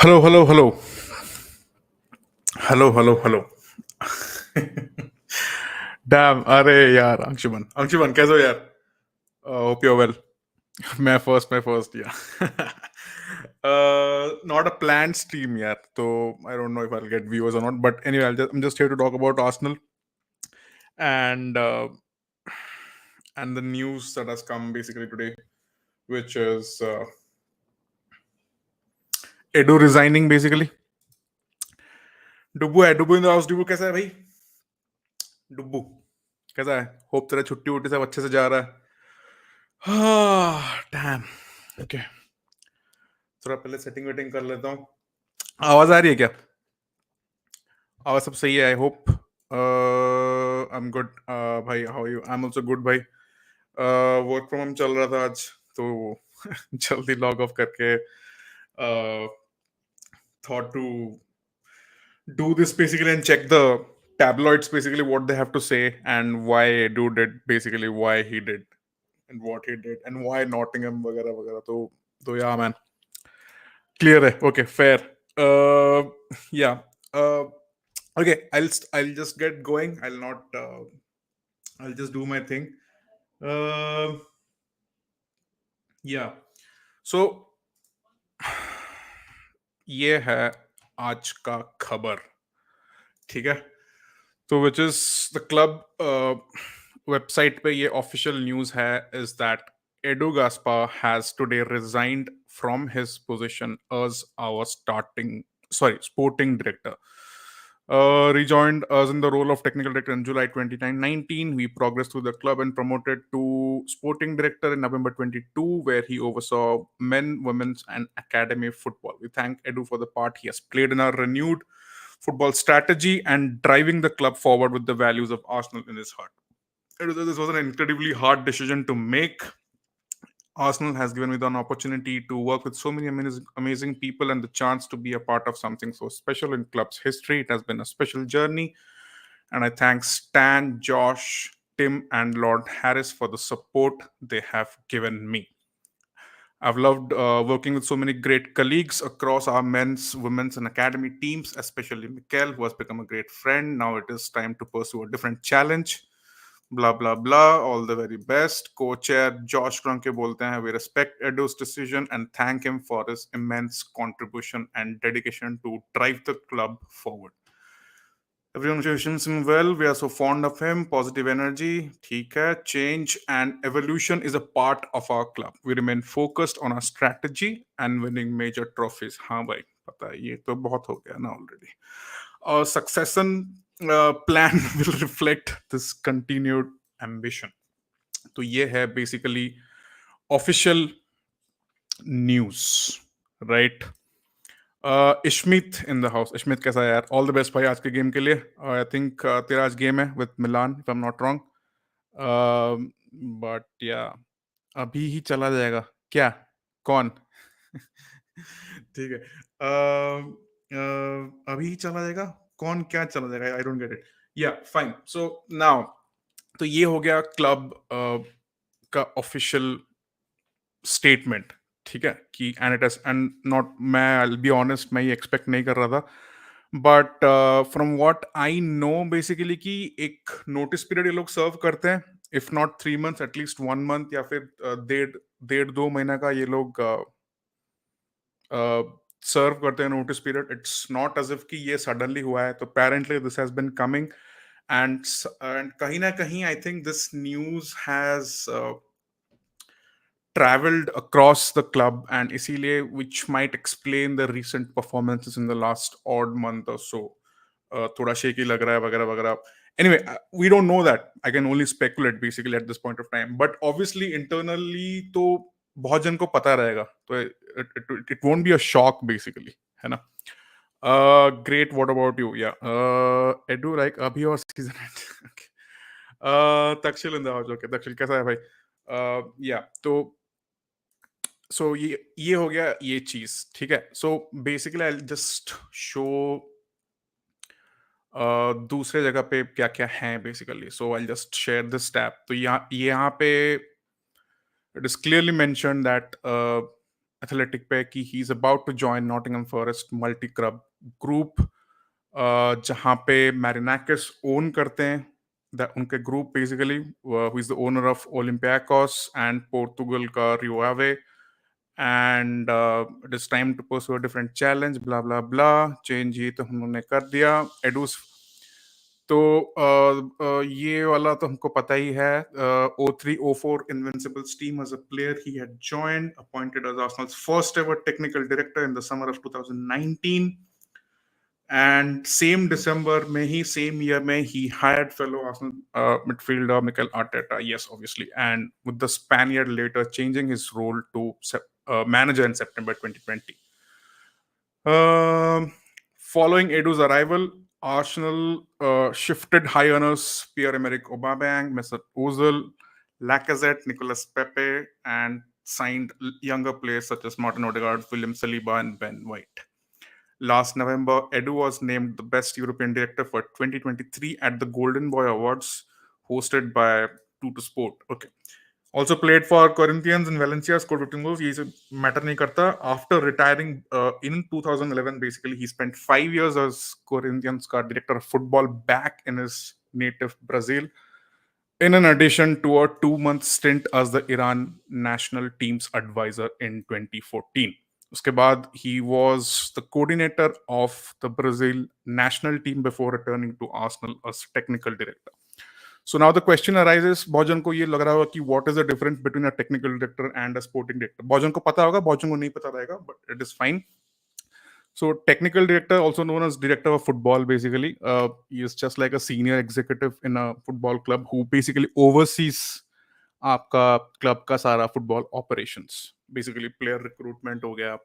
Hello hello hello hello hello hello damn अरे यार अंशुमन अंशुमन कैसे हो यार होप यू वेल मैं first yeah not a plan stream यार तो I don't know if I will get viewers और not but anyway I'm just here to talk about Arsenal and and the news that has come basically today which is Edu resigning basically. Dubbu in the house. Dubbu कैसा है भाई? डुब्बू कैसा है? Hope तेरा छुट्टी वुट्टी सब अच्छे से जा रहा है. डैम. ओके, थोड़ा पहले सेटिंग वेटिंग कर लेता हूँ. आवाज आ रही है क्या? आवाज सब सही है I hope. I am good भाई. How you? I am also good भाई. वर्क फ्रॉम होम चल रहा था आज तो जल्दी लॉग ऑफ करके thought to do this basically and check the tabloids basically what they have to say and why Edu did basically why he did and what he did and why Nottingham वगैरह वगैरह. तो yeah man, clear है. Okay, fair. Yeah. uh, okay, I'll just get going. I'll just do my thing. uh, yeah, so ये है आज का खबर. ठीक है, तो which is the club website पे ये ऑफिशियल न्यूज है is that Edu Gaspa has today resigned from his position as our sporting director. Rejoined us in the role of technical director in July 2019. We progressed through the club and promoted to sporting director in November 22, where he oversaw men, women's, and academy football. We thank Edu for the part he has played in our renewed football strategy and driving the club forward with the values of Arsenal in his heart. This was an incredibly hard decision to make. Arsenal has given me the opportunity to work with so many amazing people and the chance to be a part of something so special in club's history. It has been a special journey, and I thank Stan, Josh, Tim, and Lord Harris for the support they have given me. I've loved working with so many great colleagues across our men's, women's, and academy teams, especially Mikel, who has become a great friend. Now it is time to pursue a different challenge. Blah blah blah. All the very best. Co-chair Josh Kroenke bolte hain, we respect Edu's decision and thank him for his immense contribution and dedication to drive the club forward. Everyone wishes him well. We are so fond of him. Positive energy. ठीक है. Change and evolution is a part of our club. We remain focused on our strategy and winning major trophies. हाँ भाई, पता है ये तो बहुत हो गया ना already. Our succession plan will reflect this continued ambition. तो ये है basically official news, right? Ishmit in the house. Ishmit कैसा है यार? ऑल द बेस्ट भाई आज के गेम के लिए. आई थिंक तेरा आज गेम है with Milan if I am not wrong. But या अभी ही चला जाएगा क्या? कौन? ठीक है. अभी ही चला जाएगा कौन? क्या चला जाएगा? I don't get it. या फाइन. सो नाउ तो ये हो गया क्लब का ऑफिशियल स्टेटमेंट. ठीक है कि एंड इट एंड नॉट, मैं आई बी ऑनेस्ट मैं ये एक्सपेक्ट नहीं कर रहा था. But from what I know basically कि एक नोटिस पीरियड ये लोग सर्व करते हैं. If not 3 months at least 1 month या फिर डेढ़ डेढ़ 2 महीना का ये लोग सर्व करते हैं notice period. It's not as if कि ये सडनली हुआ है. तो apparently this has been coming and कहीं ना कहीं I think this news has traveled across the club and इसीलिए which might explain the recent performances in the last odd month or so. थोड़ा shaky लग रहा है वगैरह वगैरह. Anyway, we don't know that. I can only speculate basically at this point of time. But obviously internally तो बहुत जन को पता रहेगा. तो it won't be a shock basically, है ना? Great. What about you? Yeah. Edu like अभी और season end. Okay. तक्षिल in the house. Okay. तक्षिल कैसा है भाई? Yeah. तो ये हो गया ये चीज. ठीक है. So basically I just show दूसरे जगह पे क्या क्या है basically. So I just share this tab. तो यहाँ पे it is clearly mention that Athletic पे कि he is about to join Nottingham Forest multi club group, जहाँ पे मैरिनाकिस ओन करते हैं उनके group basically, who is the owner of Olympiacos and Portugal का Rio Ave, and it is time to pursue a different challenge, blah blah blah. Change ये तो उन्होंने कर दिया। एडूस तो ये वाला तो हमको पता ही है। 03-04 Invincibles team as a player he had joined, appointed as Arsenal's first ever technical director in the summer of 2019, and same December में ही same year में he hired fellow Arsenal midfielder Mikel Arteta, yes obviously, and with the Spaniard later changing his role to manager in September 2020. Following Edu's arrival, Arsenal shifted high earners Pierre-Emerick Aubameyang, Mesut Ozil, Lacazette, Nicolas Pepe, and signed younger players such as Martin Odegaard, William Saliba, and Ben White. Last November, Edu was named the best European director for 2023 at the Golden Boy Awards, hosted by Tuttosport. Okay. Also played for Corinthians and Valencia, scored 15 goals. He matter nahi karta. After retiring in 2011, basically, he spent 5 years as Corinthians director of football back in his native Brazil, in an addition to a 2-month stint as the Iran national team's advisor in 2014. Uske baad, he was the coordinator of the Brazil national team before returning to Arsenal as technical director. So now the question arises, बहुजन को ये लग रहा होगा कि what is the difference between a technical director and a sporting director? बहुजन को पता होगा, बहुजन को नहीं पता रहेगा, but it is fine. So technical director, also known as director of football, basically, he is just like a senior executive in a football club who basically oversees आपका club का सारा football operations, basically player recruitment हो गया,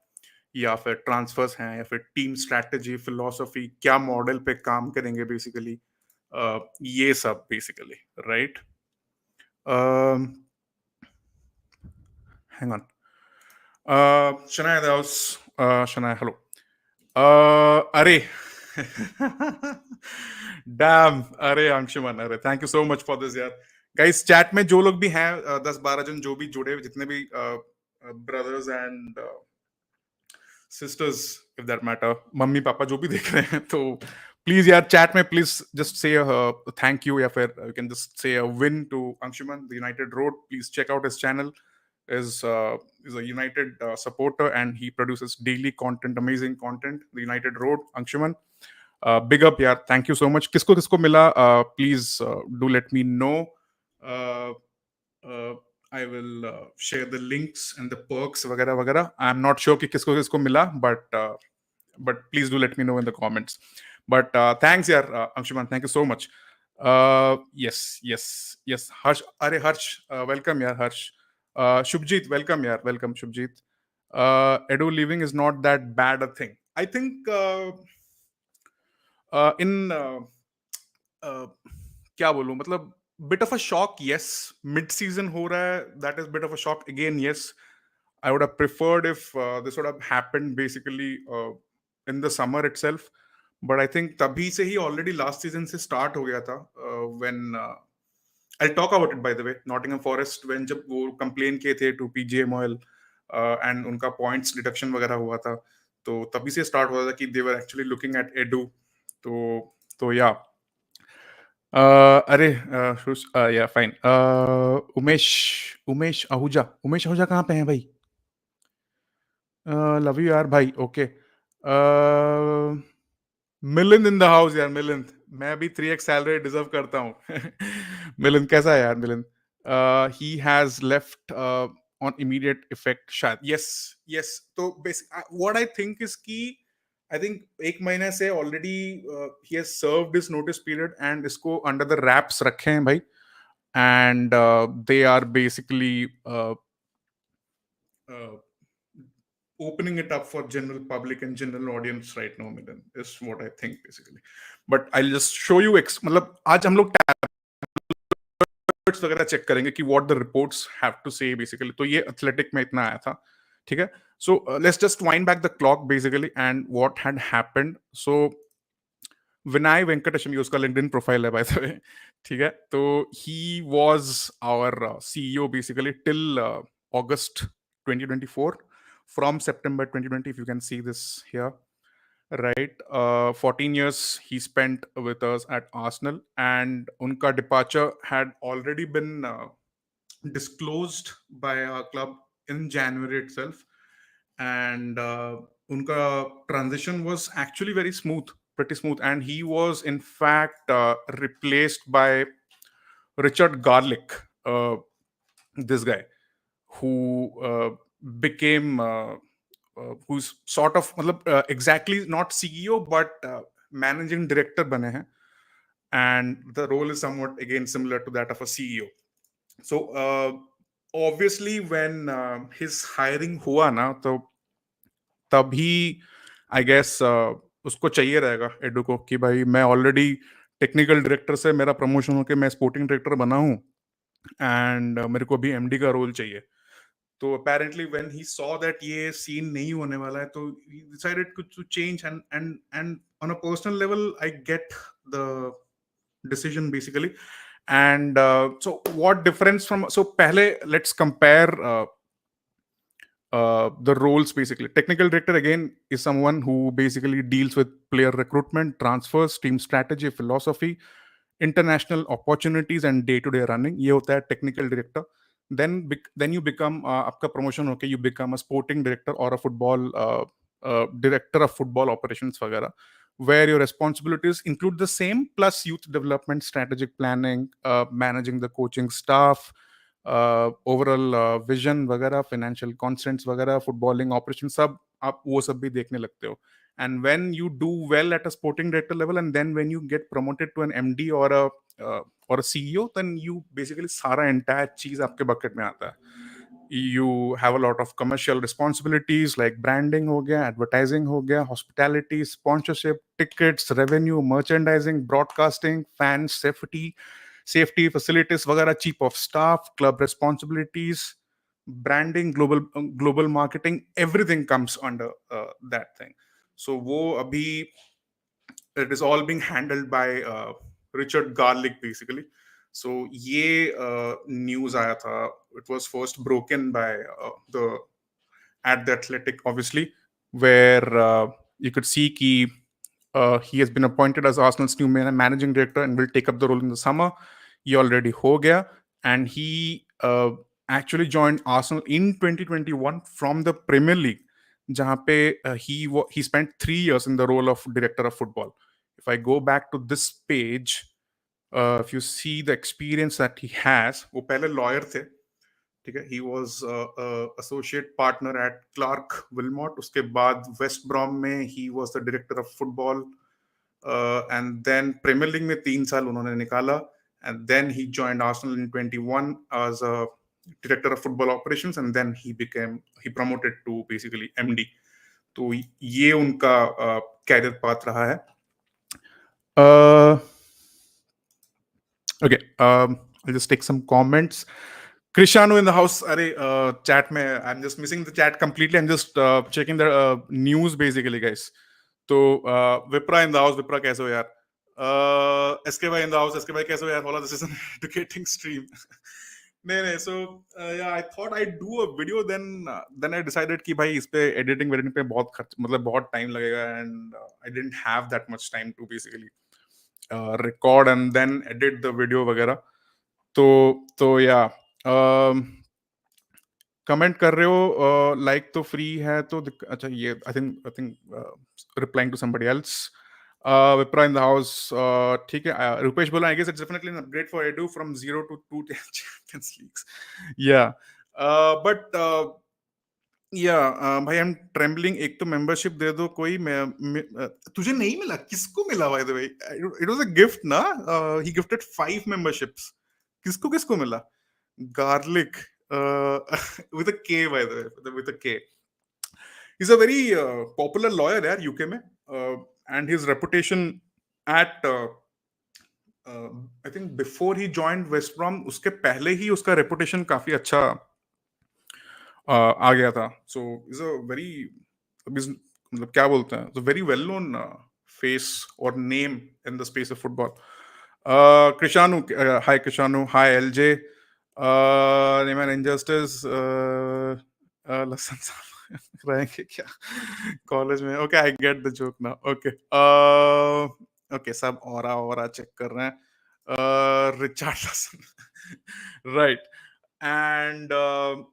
या फिर transverse हैं, या फिर टीम स्ट्रैटेजी, फिलोसफी, क्या मॉडल पे काम करेंगे, बेसिकली ये सब basically, right? Hang on, Shanaya Das, Shanaya hello, अरे डैम, अरे अंशुमन, अरे thank you so much for this यार। गाइस चैट में जो लोग भी हैं, 10-12 जन जो भी जुड़े, जितने भी brothers and sisters if that matter, mummy papa जो भी देख रहे हैं, तो प्लीज यार चैट में please just say thank you, या फिर you can just say win to Anshuman the United Road. Please check out his channel, is a United supporter, and he produces daily content, amazing content. The United Road, Anshuman, big up, yeah. Thank you so much. किसको किसको मिला? Please do let me know. I will share the links and the perks वगैरह वगैरह. I'm not sure कि किसको किसको मिला, but please do let me know in the comments. But thanks, यार, Anshuman. Thank you so much. Yes. Harsh, अरे Harsh, welcome, यार, Harsh. Shubjeet, welcome, yaar. Welcome, Shubjeet. Edu leaving is not that bad a thing. I think क्या बोलूं, मतलब bit of a shock, yes. Mid-season हो रहा है, that is bit of a shock again, yes. I would have preferred if this would have happened basically in the summer itself. But I think तभी से ही already last season से start हो गया था, when I'll talk about it, by the way. Nottingham Forest, when जब वो complain किए थे to PGA Moyle and उनका points deduction वगैरह हुआ था, तो तभी से start हुआ था कि they were actually looking at Edu. तो yeah. अरे yeah, fine. उमेश आहूजा कहाँ पे हैं भाई? लव यू यार भाई, okay. Milind in the house यार, मिलिंद, मैं भी 3x सैलरी डिजर्व करता हूँ। मिलिंद कैसा है यार? Milind he has left on immediate effect शायद, यस। तो व्हाट आई थिंक इज कि आई थिंक 1 महीने से already he has served his notice period, and इसको अंडर द रैप्स रखे हैं भाई, and they are basically opening it up for general public and general audience right now, Milan, is what I think basically. But I'll just show you मतलब आज हम लोग tablets वगैरह check करेंगे कि what the reports have to say basically. तो ये athletic में इतना आया था, ठीक है? So let's just wind back the clock basically and what had happened. So Vinay Venkatesham, उसका LinkedIn profile है by the way, ठीक है? तो he was our CEO basically till August 2024. from September 2020. If you can see this here, right? 14 years he spent with us at Arsenal, and unka departure had already been disclosed by our club in January itself, and unka transition was actually very smooth, pretty smooth, and he was in fact replaced by Richard Garlick, this guy who became who's sort of exactly not CEO but managing director bane hain, and the role is somewhat again similar to that of a CEO. So obviously when his hiring हुआ ना, तो तभी I guess उसको चाहिए रहेगा edu को कि भाई मैं ऑलरेडी टेक्निकल डायरेक्टर से मेरा प्रमोशन होके मैं स्पोर्टिंग डायरेक्टर बना हूँ, एंड मेरे को भी एमडी का रोल चाहिए. तो apparently when he saw that ये सीन नहीं होने वाला है, तो he decided to change, and on a personal level I get the decision basically. And so what difference from, so pehle let's compare the roles. Basically, technical director again is someone who basically deals with player recruitment, transfers, team strategy, philosophy, international opportunities and day to day running. ये होता है technical director. Then you become आपका promotion होके you become a sporting director or a football director of football operations वगैरह, where your responsibilities include the same plus youth development, strategic planning, managing the coaching staff, overall vision वगैरह, financial constants वगैरह, footballing operation, सब आप वो सब भी देखने लगते हो. And when you do well at a sporting director level, and then when you get promoted to an MD और a CEO, then you basically सारा एंटायर चीज आपके बकेट में आता है. You have a lot of commercial responsibilities like branding हो गया, advertising हो गया, hospitality, sponsorship, tickets, revenue, merchandising, broadcasting, fan safety facilities वगैरह, chief of staff, club responsibilities, branding, global marketing, everything comes under that thing. So वो अभी it is all being handled by Richard Garlick basically. So ये news आया था. It was first broken by the at the Athletic, obviously, where you could see he has been appointed as Arsenal's new managing director and will take up the role in the summer. He already ho gaya, and he actually joined Arsenal in 2021 from the Premier League, जहाँ पे he spent 3 years in the role of director of football. If I go back to this page, if you see the experience that he has, वो पहले lawyer थे, ठीक है. He was associate partner at Clark Wilmot. उसके बाद West Brom में he was the director of football, and then Premier League में 3 साल उन्होंने निकाला, and then he joined Arsenal in 21 as a director of football operations, and then he promoted to basically MD. तो ये उनका career path रहा है. Okay, I'll just take some comments. Krishanu in the house. Arey, chat mein, I'm just missing the chat completely. I'm just checking the news basically, guys. So Vipra in the house. Vipra, kaise ho yaar? SK bhai in the house. SK bhai, kaise ho yaar? Bola, this is an educating stream. नहीं. So yeah, I thought I'd do a video. Then I decided कि भाई इस पे editing पे बहुत खर्च, मतलब बहुत time लगेगा, and I didn't have that much time to basically record and then edit the video वगैरह. तो या कमेंट कर रहे हो, लाइक तो फ्री है तो अच्छा, ये I think replying to somebody else. Vipra in the house. ठीक है. रुपेश बोला, I guess it's definitely an upgrade for Edu from 0 to 2 champions leagues. Yeah but yeah भाई, आई एम ट्रेम्बलिंग. एक तो मेंबरशिप दे दो कोई. तुझे नहीं मिला? किसको मिला bye the way? It was a gift ना. ही गिफ्टेड 5 मेंबरशिप्स. किसको मिला? Garlic with a K, by the way, with a K. He's a very popular lawyer यार यूके में, and his reputation at I think before he joined West Brom, उसके पहले ही उसका reputation काफी अच्छा आ गया था. So he's a very, मतलब क्या बोलते हैं, a very well known face or name in the space of football. Krishanu, hi Krishanu, hi LJ. Name and Injustice, Lasan रहेंगे क्या कॉलेज में? Okay, I get the joke now. Okay, okay, सब aura check कर रहे हैं। Richardson, right. And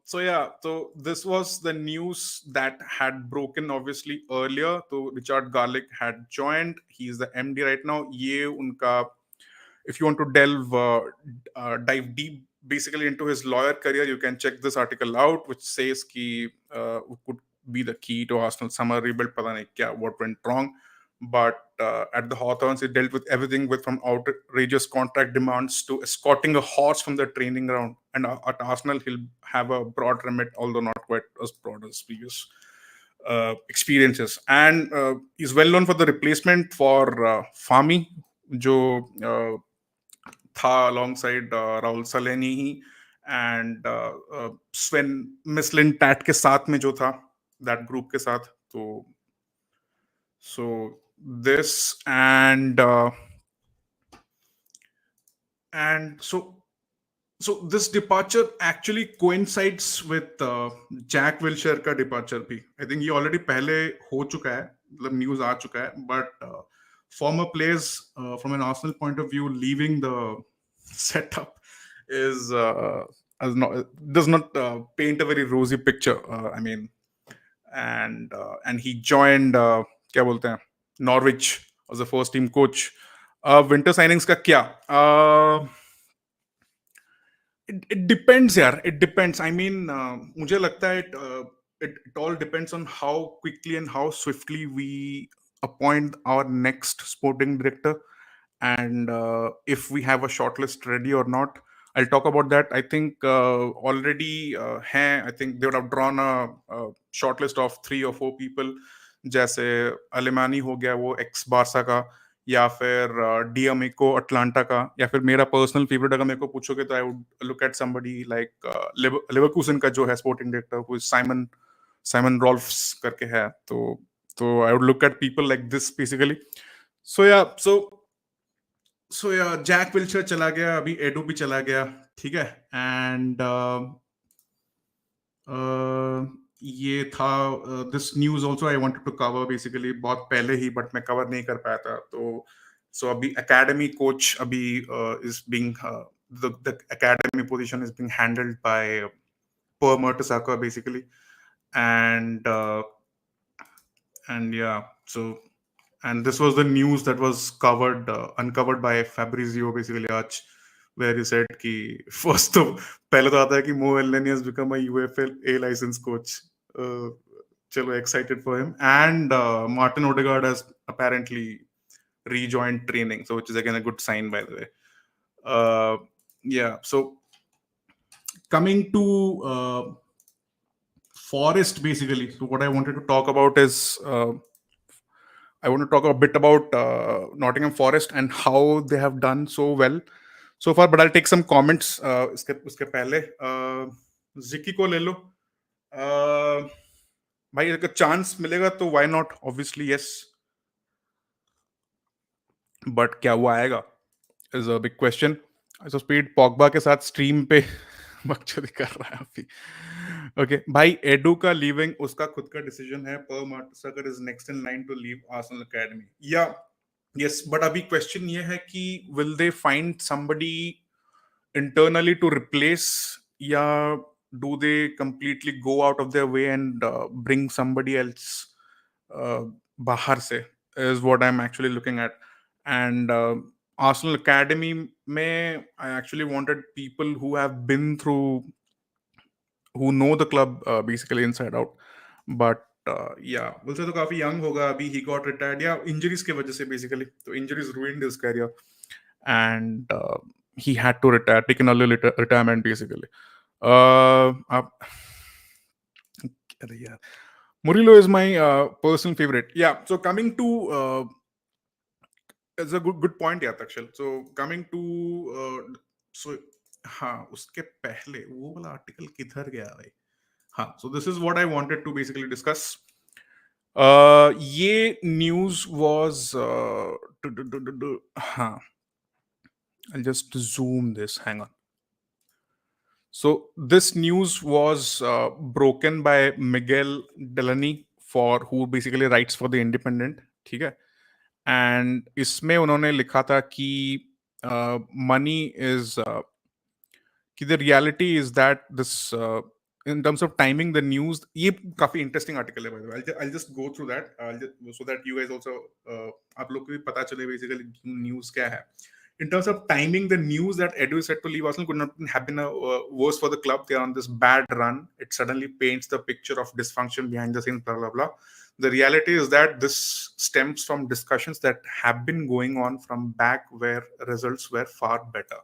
so yeah, so this was the news that had broken obviously earlier. So Richard Garlick had joined. He's the MD right now. ये उनका, if you want to dive deep basically into his lawyer career, you can check this article out, which says ki could be the key to Arsenal summer rebuild. Pata nahi kya, what went wrong, but at the Hawthorns, he dealt with everything, with from outrageous contract demands to escorting a horse from the training ground. And at Arsenal, he'll have a broad remit, although not quite as broad as previous experiences. And he's well known for the replacement for Fami, जो था alongside Raul सलेनी ही and Sven Mislintat के साथ में जो था, that group के साथ। तो so this and so this departure actually coincides with Jack Wilshere का departure भी। I think ये already पहले हो चुका है, मतलब news आ चुका है, but former players from an Arsenal point of view leaving the setup is does not paint a very rosy picture. I mean, and he joined क्या बोलते हैं, Norwich as the first team coach. Winter signings का क्या? It depends, यार. It depends. I mean, मुझे लगता है it all depends on how quickly and how swiftly we appoint our next sporting director, and if we have a shortlist ready or not. I'll talk about that. I think already I think they would have drawn a shortlist of 3 or 4 people. जैसे Alemanni हो गया, वो x Barça का, या फिर डीएमएको Atlanta का, या फिर मेरा पर्सनल फेवरेट अगर मेरे को पूछोगे तो I would look at somebody like Leverkusen का जो है स्पोर्टिंग डायरेक्टर, वो साइमन साइमन रॉल्फ्स करके है। तो I would look at people like this basically. So yeah Jack विल्चर चला गया, अभी एडू भी चला गया, ठीक है। एंड ये था this news also I wanted to cover basically बहुत पहले ही, बट मैं कवर नहीं कर पाया था। तो सो अभी एकेडमी कोच अभी is being the academy position is being handled by Per Mertesacker basically, and yeah, so and this was the news that was uncovered by Fabrizio basically आज, where he said कि first तो पहले तो आता है कि Mo Elneny has become a UFL licensed coach. चलो, excited for him. And Martin Odegaard has apparently rejoined training, so which is again a good sign, by the way. Yeah, so coming to Forest basically, so what I wanted to talk about is I want to talk a bit about Nottingham Forest and how they have done so well so far, but I'll take some comments उसके पहले। जिकी को ले लो भाई, अगर chance मिलेगा तो why not, obviously yes, but क्या वो आएगा is a big question. So speed Pogba के साथ स्ट्रीम पे बकचोदी कर रहा है अभी। ओके भाई, एडू का लीविंग उसका खुद का डिसीजन है। पर Mertesacker is next in line to leave Arsenal academy, yeah yes, but अभी क्वेश्चन ये है कि will they find somebody internally to replace, या do they completely go out of their way and bring somebody else bahar se, is what I'm actually looking at. And Arsenal Academy mein I actually wanted people who have been through, who know the club basically inside out, but yeah, बोलते तो काफी young होगा अभी, he got retired या injuries के वजह से basically, तो injuries ruined his career, and he had to retire, take an early retirement basically. अरे यार, Murillo is my personal favorite. Yeah, so coming to it's a good point यार तक्षल. So coming to so हाँ, उसके पहले वो वाला article किधर गया भाई? हाँ, so this is what I wanted to basically discuss. ये news was हाँ, I'll just zoom this, hang on. So this news was broken by Miguel Delaney, for who basically writes for the Independent. ठीक है. And इसमें उन्होंने लिखा था कि money is the reality is that this in terms of timing the news, ये काफी interesting article है by the way. I'll just go through that so that you guys also आप लोग को भी पता चले basically news क्या है. In terms of timing, the news that Edu is set to leave Arsenal could not have been worse for the club. They are on this bad run. It suddenly paints the picture of dysfunction behind the scenes, blah, blah, blah. The reality is that this stems from discussions that have been going on from back where results were far better.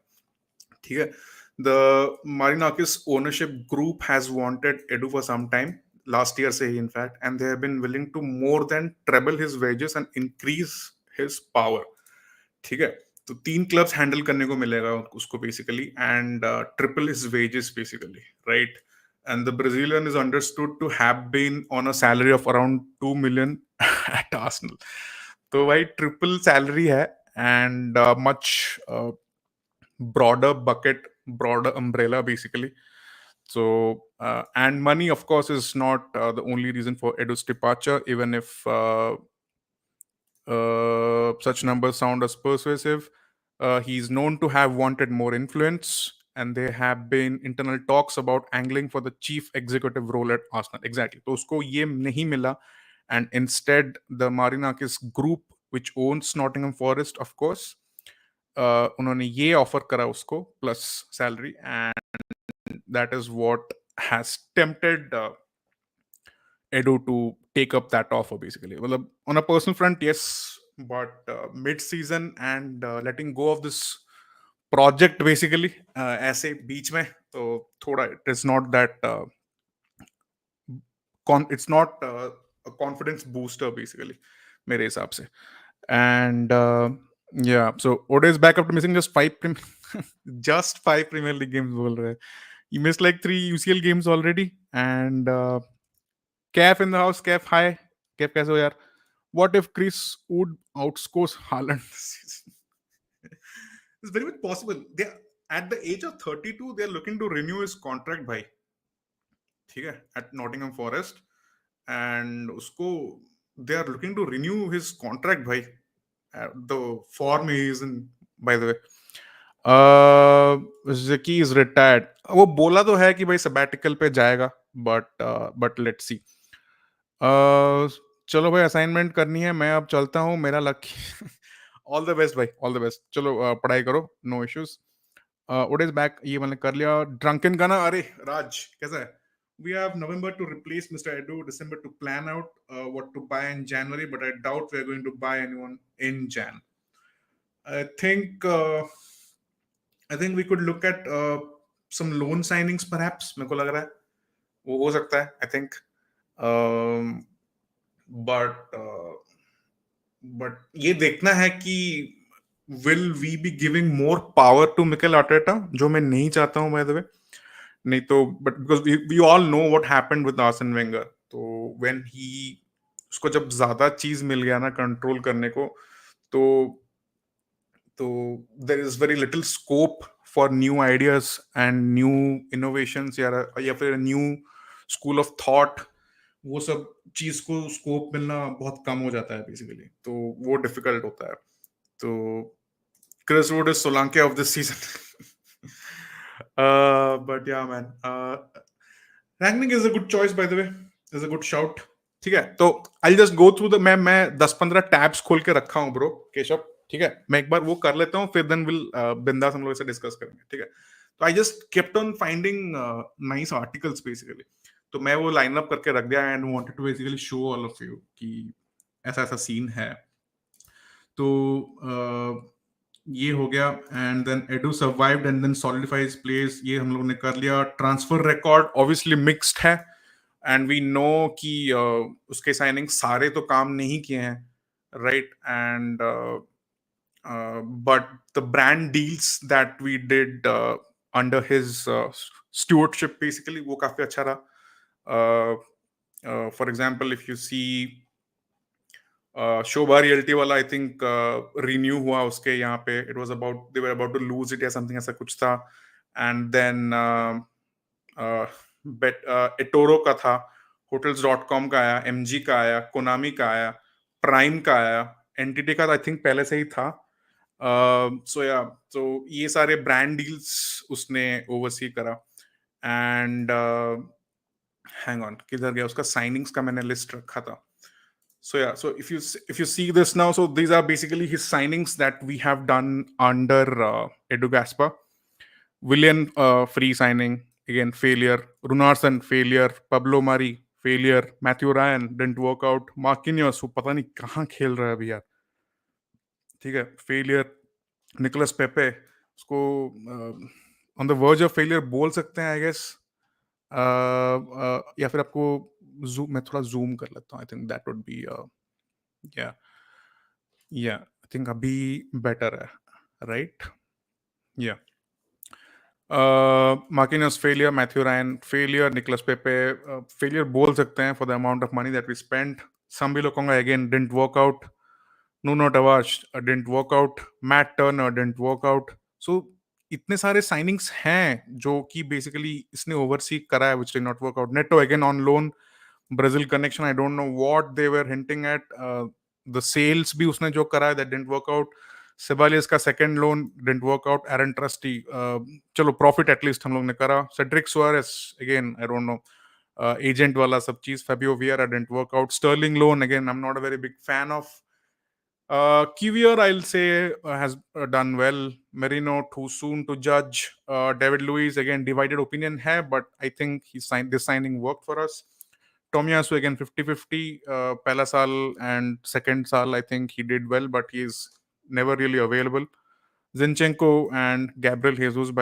Okay? The Marinakis ownership group has wanted Edu for some time, last year, say in fact, and they have been willing to more than treble his wages and increase his power. ठीक है. तो 3 clubs handle करने को मिलेगा उसको basically and triple his wages basically, right. And the Brazilian is understood to have been on a salary of around 2 million at Arsenal. तो भाई triple salary है and much broader bucket, broader umbrella basically. So and money of course is not the only reason for Edu's departure, even if such numbers sound as persuasive. He's known to have wanted more influence, and there have been internal talks about angling for the chief executive role at Arsenal. Exactly. तो उसको ये नहीं मिला, and instead the Marinakis group, which owns Nottingham Forest, of course, उन्होंने ये offer करा उसको plus salary, and that is what has tempted Edu to take up that offer basically. Well, on a personal front, yes, but mid-season and letting go of this project basically ऐसे बीच में तो थोड़ा it is not that it's not a confidence booster basically मेरे हिसाब से. And yeah, so Odo is back after missing just just 5 Premier League games बोल रहे हैं. He missed like 3 UCL games already. And Kev in the house. Kev, hi. Kev, कैसे हो यार? What if Chris Wood outscores Haaland this season? It's very much possible. They at the age of 32, they are looking to renew his contract, bhai. ठीक है, at Nottingham Forest, and उसको they are looking to renew his contract, bhai. The form he is in, by the way. Zeki is retired. वो बोला तो है कि भाई sabbatical पे जाएगा, but let's see. चलो भाई, असाइनमेंट करनी है, मैं अब चलता हूँ, मेरा लक्ष्य. ऑल द बेस्ट भाई, ऑल द बेस्ट. चलो पढ़ाई करो, no issues. What is back, ये मैंने कर लिया. ड्रंकन गाना. अरे राज कैसा है? We have November to replace Mr. Edu, December to plan out what to buy in January, but I doubt we're going to buy anyone in Jan. I think we could look at some loan signings perhaps. मेरे को लग रहा है वो हो सकता है. I think but ये देखना है कि will we be giving more power to Mikel Arteta, जो मैं नहीं चाहता हूँ by the way. नहीं तो but because we all know what happened with Arsene Wenger. तो when उसको जब ज्यादा चीज मिल गया ना कंट्रोल करने को, तो there is very little scope for new ideas and new innovations या फिर न्यू स्कूल ऑफ थॉट. वो सब चीज को स्कोप मिलना बहुत कम हो जाता है बेसिकली, तो वो डिफिकल्ट होता है. तो Chris Wood is Solanke of this season. But yeah man, ranking is a good choice by the way, is a good shout. ठीक है, तो I just go through the main 10-15 tabs खोल के रखा हूँ ब्रो केशव. ठीक है, मैं एक बार वो कर लेता हूँ, फिर देन विल बिंदास हम लोग इसे डिस्कस करेंगे. ठीक है, तो I just kept on finding nice articles basically. तो मैं वो लाइन अप करके रख दिया and wanted to basically show all of you कि ऐसा ऐसा सीन है. तो ये हो गया. And then Edu survived and then solidify his place, ये हम लोग ने कर लिया. ट्रांसफर रिकॉर्ड ऑब्वियसली मिक्स्ड है, एंड वी नो कि उसके साइनिंग सारे तो काम नहीं किए हैं, right. And but the brand deals that we did under his stewardship basically वो काफी अच्छा रहा. For example, if you see Sobha Realty वाला, आई थिंक रिन्यू हुआ उसके यहाँ पे. It was about, they were about to lose it या समथिंग ऐसा कुछ था. एंड देन एटोरो का था, hotels.com का आया, एमजी का आया, कोनामी का आया, प्राइम का आया, एनटीटी का आई थिंक पहले से ही था. सो ये सारे ब्रांड डील्स उसने ओवरसी करा. एंड हैंग ऑन, किधर गया उसका साइनिंग्स का, मैंने लिस्ट रखा था. So if you see this now, so these are basically his signings that we have done under Edu Gasper. Willian, free signing, again failure. Runarsson, failure. Pablo Mari, failure. Matthew Ryan didn't work out. Marquinhos, वो पता नहीं कहाँ खेल रहा है अभी यार, ठीक है, फेलियर. निकोलस पेपे, उसको on the verge of failure बोल सकते हैं आई गेस. या फिर आपको जूम, मैं थोड़ा जूम कर लेता हूँ. I think that would be, yeah I think अभी बेटर है, right? Yeah Marquinhos failure, Matthew Ryan failure, Nicolas Pepe failure बोल सकते हैं for the amount of money that we spent. Some भी लोगों का again didn't work out. Nuno Tavares didn't work out. Matt Turner didn't work out. So इतने सारे signings हैं जो कि बेसिकली इसने ओवरसी करा है, which did not work out. Neto again on loan, Brazil connection, I don't know what they were hinting at. The sales भी उसने जो करा है that didn't work out. Ceballos का second loan didn't work out. Aaron Trusty, चलो profit at least हम लोग ने करा. Cedric Soares again I don't know, agent वाला सब चीज. Fabio Vieira didn't work out. Sterling loan again I am not a very big fan of. Kivier, I'll say, has done well. Merino, too soon to judge. David Luiz, again, divided opinion hai, but I think this signing worked for us. Tomiyasu, again, 50-50. Pehla saal and second saal, I think he did well, but he's never really available. Zinchenko and Gabriel Jesus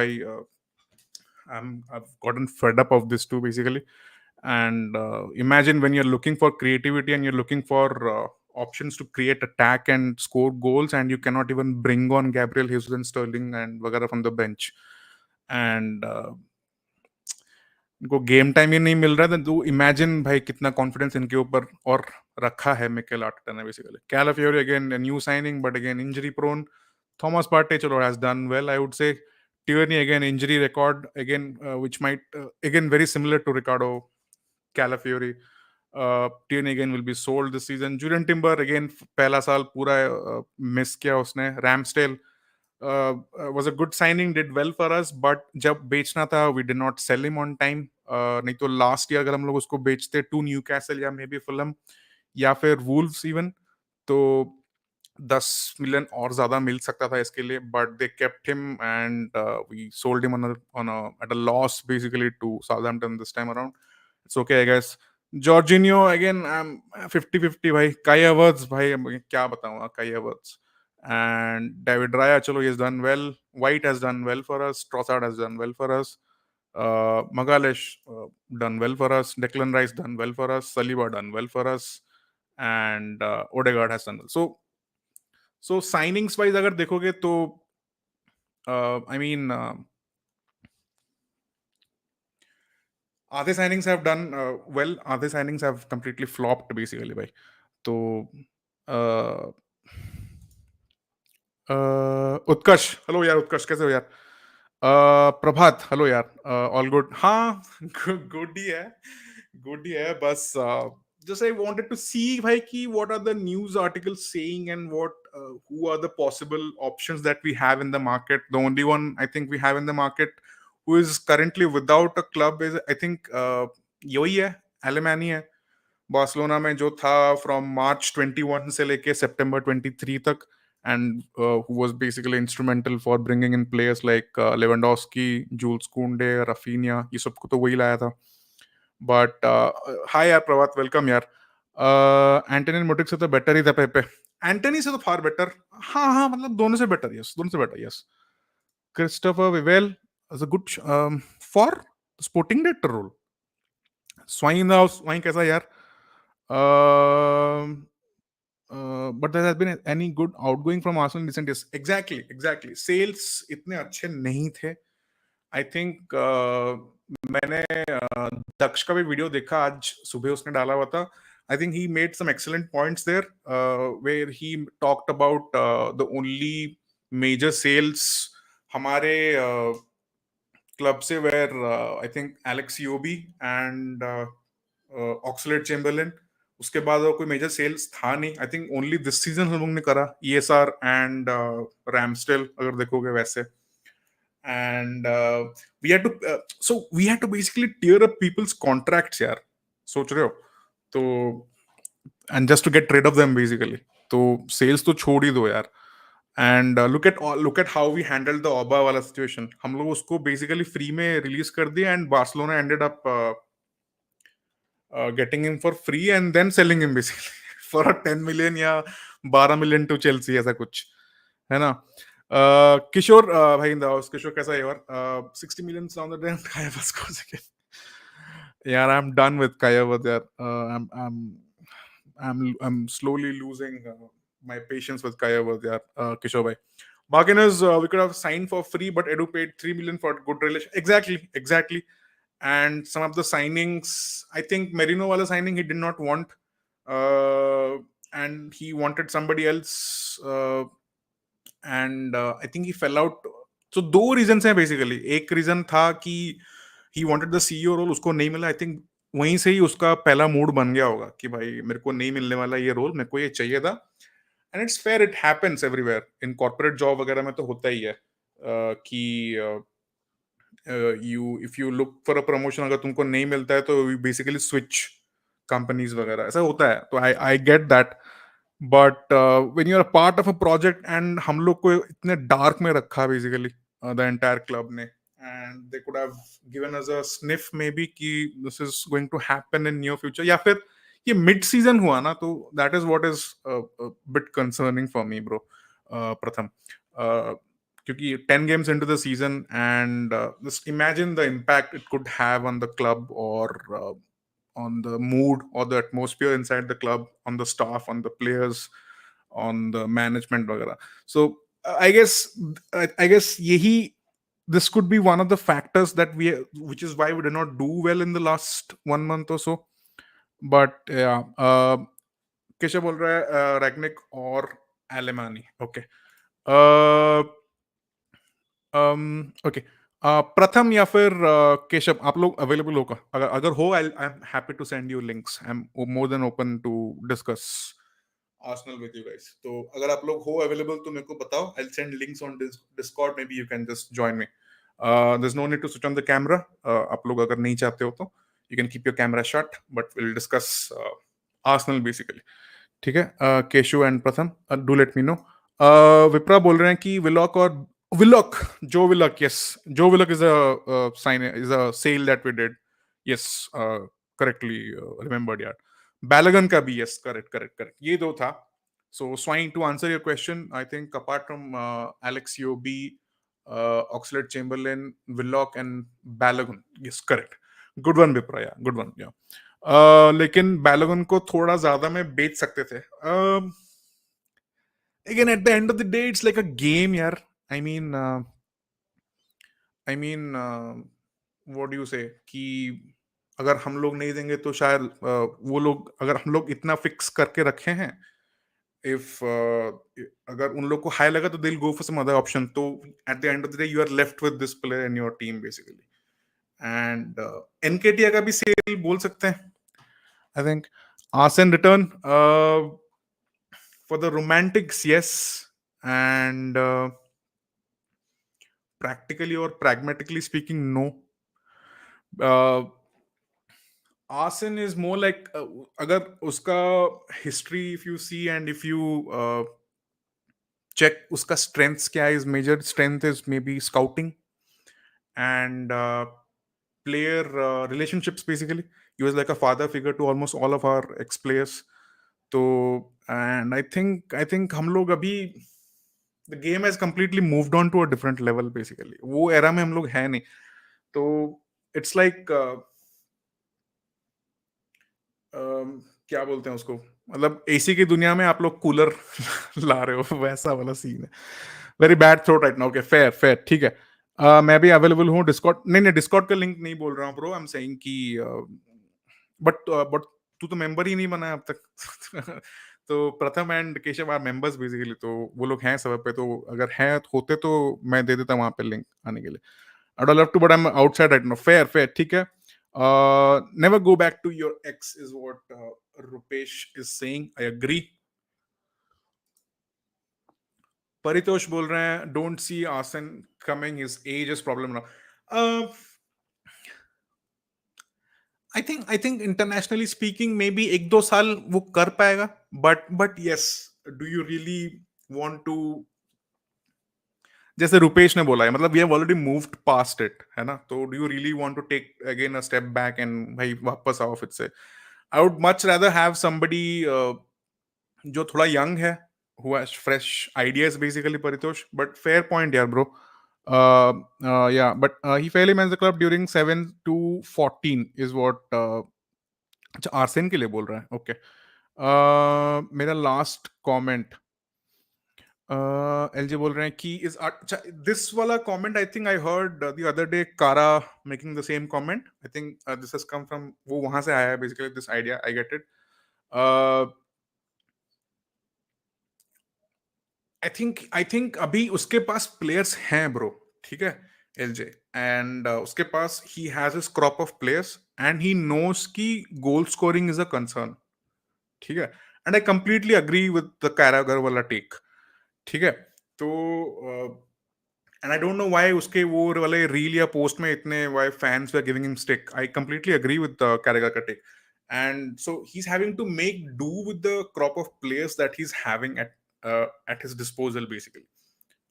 I've gotten fed up of this too, basically. And imagine when you're looking for creativity and you're looking for options to create attack and score goals, and you cannot even bring on Gabriel Jesus and Sterling and वगैरह from the bench. And इनको game time ही नहीं मिल रहा था. तो imagine भाई कितना confidence इनके ऊपर और रखा है मिकेल आर्टेटा ने basically. Calafiori again new signing but again injury prone. Thomas Partey चलो has done well, I would say. Tierney again injury record again, which might again very similar to Ricardo Calafiori. Tierney again will be sold this season. Julian Timber again पहला साल पूरा miss किया उसने. Ramsdale was a good signing, did well for us, but जब बेचना था we did not sell him on time. नहीं तो लास्ट ईयर अगर हम लोग उसको बेचते टू न्यूकैसल या मे बी फुलहम या फिर वुल्व्स इवन, तो 10 मिलियन और ज्यादा मिल सकता था इसके लिए. But they kept him and we sold him on at a loss basically to Southampton this time around. It's okay I guess. Jorginho again 50-50 भाई. काई हवर्ट्स भाई, क्या बताऊं, काई हवर्ट्स. And David Raya, chalo, he has done well. White has done well for us. Trossard has done well for us. Magalesh done well for us. Declan Rice done well for us. Saliba done well for us. And Odegaard has done well. So signings wise अगर देखोगे तो I mean आधे signings have done well. आधे signings have completely flopped basically भाई. तो uh, उत्कर्ष, hello यार. उत्कर्ष कैसे हो यार? प्रभात, हेलो यार. All good. हाँ, गुड ही है बस. just I wanted to see भाई कि what are the news articles saying and who are the possible options that we have in the market. The only one I think we have in the market who is currently without a club is I think यही है, एलेमानी है. Barcelona में जो था from March 21 से लेके सितंबर 23 तक, and who was basically instrumental for bringing in players like Lewandowski, Jules Kounde, Rafinha. ये सबको तो वही लाया था. बट हाय यार प्रभात, वेलकम यार. एंटनी मोटिक से तो बेटर ही था पेपे. एंटनी से तो फार बेटर. हाँ हाँ, मतलब दोनों से बेटर. यस, दोनों से better. Yes. Christopher Vivell is a good for sporting director role. स्वाइन कैसा यार? But there has been any good outgoing from Arsenal in recent years. Exactly. Sales इतने अच्छे नहीं थे. I think मैंने दक्ष का भी वीडियो देखा आज सुबह, उसने डाला हुआ था. I think he made some excellent points there, where he talked about the only major sales हमारे क्लब से where I think Alex Iwobi and Oxlade Chamberlain. उसके बाद और कोई मेजर सेल्स था नहीं. I think only this season हम लोग ने करा ESR एंड रैमस्टेल अगर देखोगे वैसे. And we had to so we had to basically tear up people's contracts यार. सोच रहे हो? तो and just to get rid of them basically. तो सेल्स तो छोड़ ही दो यार. And look at how we handle the Auba वाला सिचुएशन. हम लोग उसको बेसिकली फ्री में रिलीज कर दिया and Barcelona ended up getting him for free and then selling him basically for a 10 million या 12 million to Chelsea ऐसा कुछ है ना. किशोर भाई इन द हाउस. किशोर कैसा है यार? 60 million down the drain. Kaya scores again. यार I'm done with Kaya यार. I'm slowly losing my patience with Kaya यार. Kishore bhai. Bargain is we could have signed for free, but Edu paid 3 million for good relation. Exactly. And some of the signings, I think Merino wala signing he did not want, and he wanted somebody else, and I think he fell out. So दो reasons हैं basically. एक reason था कि he wanted the CEO role, उसको नहीं मिला. I think वहीं से ही उसका पहला मूड बन गया होगा कि भाई मेरे को नहीं मिलने वाला ये रोल, मेरे को ये चाहिए था. And it's fair, it happens everywhere. In corporate job वगैरह में तो होता ही है कि you if you look for a promotion, अगर तुमको नहीं मिलता है तो यू बेसिकली स्विच कंपनीज वगैरह, ऐसा होता है. तो I I get that. But when you are part of a project and हम लोग को इतने डार्क में रखा बेसिकली द एंटायर क्लब ने, and they could have given us a sniff maybe कि this is going to happen in near future, या फिर ये मिड सीजन हुआ ना, तो that is what is bit concerning for me bro. Pratham क्योंकि 10 games into the season, and just imagine the impact it could have on the club, or on the mood or the atmosphere inside the club, on the staff, on the players, on the management वगैरह. So I guess यही, this could be one of the factors that which is why we did not do well in the last 1 month or so. But yeah, Keshav बोल रहा है रैग्निक और एलेमानी. Okay. Okay. प्रथम या फिर केशव, आप लोग अवेलेबल होगा? अगर अगर हो, I am happy to send you links. I am more than open to discuss Arsenal with you guys. तो अगर आप लोग हो अवेलेबल तो मेरे को बताओ. I will send links on Discord. Maybe you can just join me. There is no need to switch on the camera. आप लोग अगर नहीं चाहते हो तो you can keep your camera shut, but will discuss Arsenal basically. ठीक है. Keshu and Pratham, do let me know. Vipra बोल रहे हैं कि विलॉक और विलॉक, जो Willock, yes, Joe Willock is a sign, is a sale that we did. Yes, correctly remembered यार. Balogun का भी, यस, करेक्ट, ये दो था. So Swain, to answer your question, I think apart from Alex Iwobi, Oxlade Chamberlain, Willock and Balogun, yes, correct. Good one Vipra, yeah good one, या. लेकिन बैलोगन को थोड़ा ज्यादा में बेच सकते थे. Again at the end of the day it's like a game यार. I mean what do you say कि अगर हम लोग नहीं देंगे तो शायद वो लोग, अगर हम लोग इतना फिक्स करके रखे हैं, इफ अगर उन लोग को हाई लगा तो they will go for some other option. तो at the end of the day you are left with this player in your team basically. And Nketiah का भी सेल बोल सकते हैं. I think Arsene return, for the romantics, yes, and practically or pragmatically speaking, no. Uh, Arsene is more like, अगर उसका history if you see and if you check उसका strengths क्या है, his major strength is maybe scouting and player relationships basically. He was like a father figure to almost all of our ex players. तो and I think हम लोग अभी, the game has completely moved on to a different level basically. वो era में हम लोग है नहीं. तो it's like क्या बोलते हैं उसको, मतलब एसी की दुनिया में आप लोग कूलर ला रहे हो, वैसा वाला सीन है. Very bad throat right now. Okay, fair, ठीक है. मैं भी अवेलेबल हूँ डिस्कॉर्ड. नहीं, डिस्कॉर्ड का लिंक नहीं बोल रहा हूँ ब्रो. आई एम सेइंग कि बट तू तो मेंबर ही नहीं बना है अब तक. तो Pratham and Keshav are members basically. तो वो लोग हैं सब पे, तो अगर हैं होते तो मैं दे देता वहां पे लिंक आने के लिए. I'd love to, but I'm outside right now. Fair, fair. ठीक है. Never go back to your ex is what Rupesh is saying. I agree. Paritosh बोल रहे हैं don't see Arsene coming his age is problem now. I think internationally speaking maybe एक दो साल वो कर पाएगा. But yes, do you really want to, जैसे रुपेश ने बोला है, मतलब we have already moved past it, है ना. तो do you really want to take again a step back and भाई वापस आओ फिर से. I would much rather have somebody जो थोड़ा यंग है, who has fresh ideas basically, Paritosh. But fair point, yeah, bro. Yeah, but he fairly managed the club during 7 to 14 is what अच्छा Arsen के लिए बोल रहा है. ओके. मेरा लास्ट कमेंट, एलजे बोल रहे हैं कि इज अच्छा दिस वाला comment I think I heard the other day Carra making the same comment. I think this has come from, वो वहां से आया है basically this idea. I get it. I think अभी उसके पास प्लेयर्स हैं ब्रो. ठीक है. एलजे एंड उसके पास he has his crop of players and he knows कि goal scoring is a concern. ठीक है. And I completely agree with the Carragher वाला टेक. ठीक है. तो and I don't know why उसके वो वाले रील या पोस्ट में इतने why fans were giving him stick. I completely agree with the Carragher का take. And so he is having to make do with the crop of players that he is having at his disposal basically.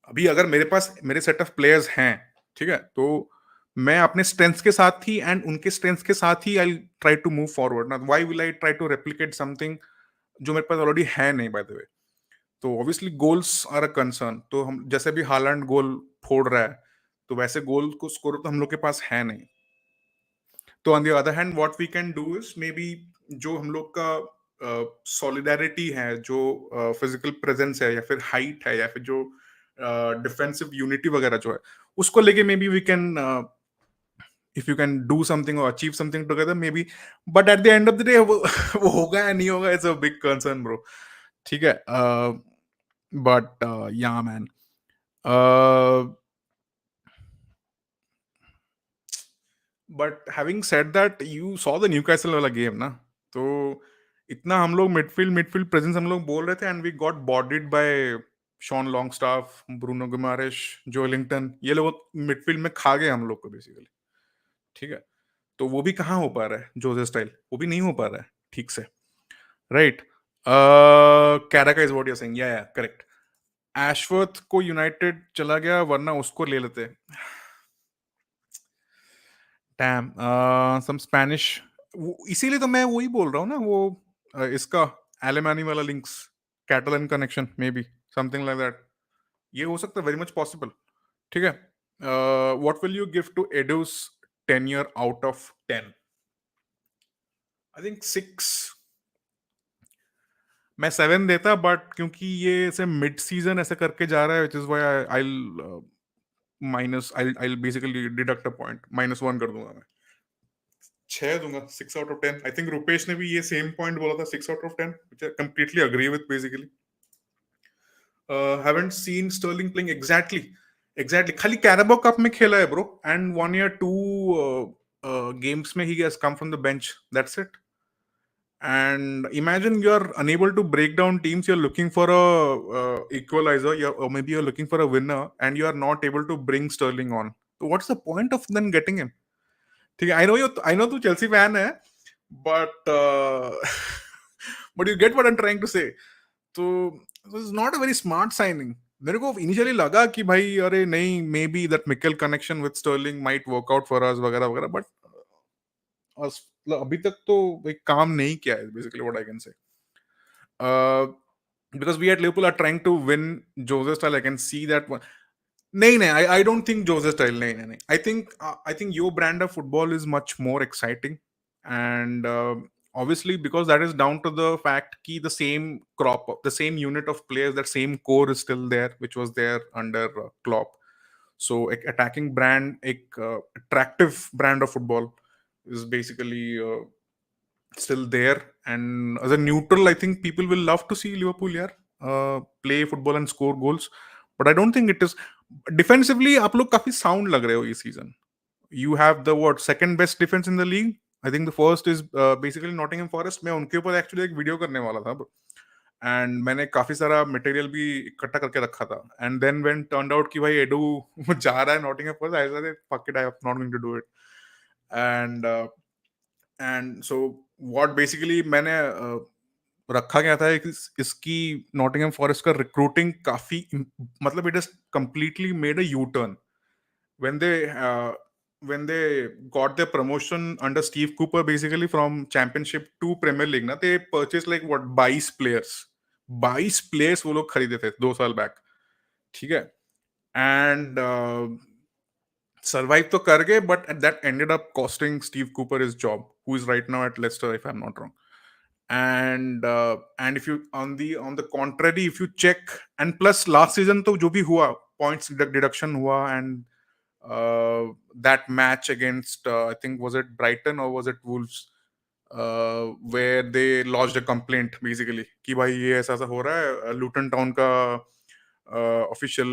अभी अगर मेरे पास मेरे set of players हैं, ठीक है, तो मैं अपने स्ट्रेंथ्स के साथ ही एंड उनके स्ट्रेंथ्स के साथ ही I try to move forward. ना why will I try to replicate something जो मेरे पास ऑलरेडी है नहीं, बाय द वे. तो obviously goals are a concern. तो हम जैसे भी हालैंड गोल फोड़ रहा है, तो वैसे गोल को स्कोर तो हम लोग के पास है नहीं. तो on the other hand what we can do is maybe जो हम लोग का सॉलिडारिटी है, जो फिजिकल प्रेजेंस है, या फिर हाइट है, या फिर जो डिफेंसिव यूनिटी वगैरह जो है, उसको लेके maybe we can, if you can do something और achieve something together maybe. But at the end of the day वो होगा या नहीं होगा, it's a big concern bro. ठीक है. But yeah man, but having said that, you saw the Newcastle वाला game ना. तो इतना हम लोग मिडफील्ड प्रेजेंस हम लोग बोल रहे थे, and we got bodied by Sean Longstaff, Bruno Guimaraes, Joelinton, ये लोग मिडफील्ड में खा गए हम लोग को बेसिकली. ठीक है. तो वो भी कहाँ हो पा रहा है जोजे स्टाइल, वो भी नहीं हो पा रहा है ठीक से. राइट. कैराका is what you are saying. Yeah correct. Ashworth को यूनाइटेड चला गया, वरना उसको ले लेते. डैम. Some Spanish. इसीलिए तो मैं वही बोल रहा हूँ ना, वो इसका एलेमानी वाला links, Catalan connection, maybe something like that. ये हो सकता है, वेरी मच पॉसिबल. ठीक है. What will you give to Edu's tenure out of 10? I think 6. मैं 7 देता, बट क्योंकि ये ऐसे मिड सीजन ऐसे करके जा रहा है, which is why I minus, I basically deduct a point, -1 कर दूंगा मैं. 6 दूंगा. 6 out of 10. I think Rupesh ने भी ये सेम पॉइंट बोला था, 6 out of 10, which I completely agree with basically. Haven't seen Sterling playing. Exactly खाली कैराबो कप में खेला है ब्रो, एंड 1 या 2 गेम्स में he has come from the bench, that's it. And imagine you're unable to break down teams. You're looking for a equalizer, or maybe you're looking for a winner, and you are not able to bring Sterling on. So what's the point of then getting him? ठीक है, I know तू Chelsea fan है, but but you get what I'm trying to say. तो this is not a very smart signing. मेरे को initially लगा कि भाई अरे नहीं, maybe that Mikel connection with Sterling might work out for us वगैरह वगैरह, बट अभी तक तो एक काम नहीं किया है, basically what I can say. Because we at Liverpool are trying to win Jose style. I can see that one. नहीं नहीं, I don't think Jose style. नहीं नहीं नहीं. I think your brand of football is much more exciting, and obviously because that is down to the fact कि the same the same unit of players, that same core is still there, which was there under Klopp. So एक attacking brand, एक attractive brand of football is basically still there. And as a neutral, I think people will love to see Liverpool here play football and score goals. But I don't think it is defensively आप लोग काफी sound लग रहे हो ये season. You have the what second best defense in the league. I think the first is basically Nottingham Forest. मैं उनके ऊपर एक्चुअली एक वीडियो करने वाला था एंड मैंने काफी सारा मटेरियल भी इकट्ठा करके रखा था and then when turned out कि भाई एडू जा रहा है Nottingham Forest, I said fuck it, I am not going to do it. And and so what basically मैंने रखा गया था इसकी नॉटिंघम फॉरेस्ट का रिक्रूटिंग काफी मतलब it is completely made a U turn when they when they got their promotion under Steve Cooper basically from championship to Premier League ना, they purchased like what 22 players. 22 players वो लोग खरीदे थे 2 साल back. ठीक है. एंड सर्वाइव तो कर गए but that ended up costing Steve Cooper his job, who is right now at Leicester if I am not wrong. And if you on the contrary if you check, and plus last season तो जो भी हुआ points deduction हुआ, and that match against I think was it Brighton or was it Wolves, where they lodged a complaint basically कि भाई ये ऐसा ऐसा हो रहा है, Luton Town का official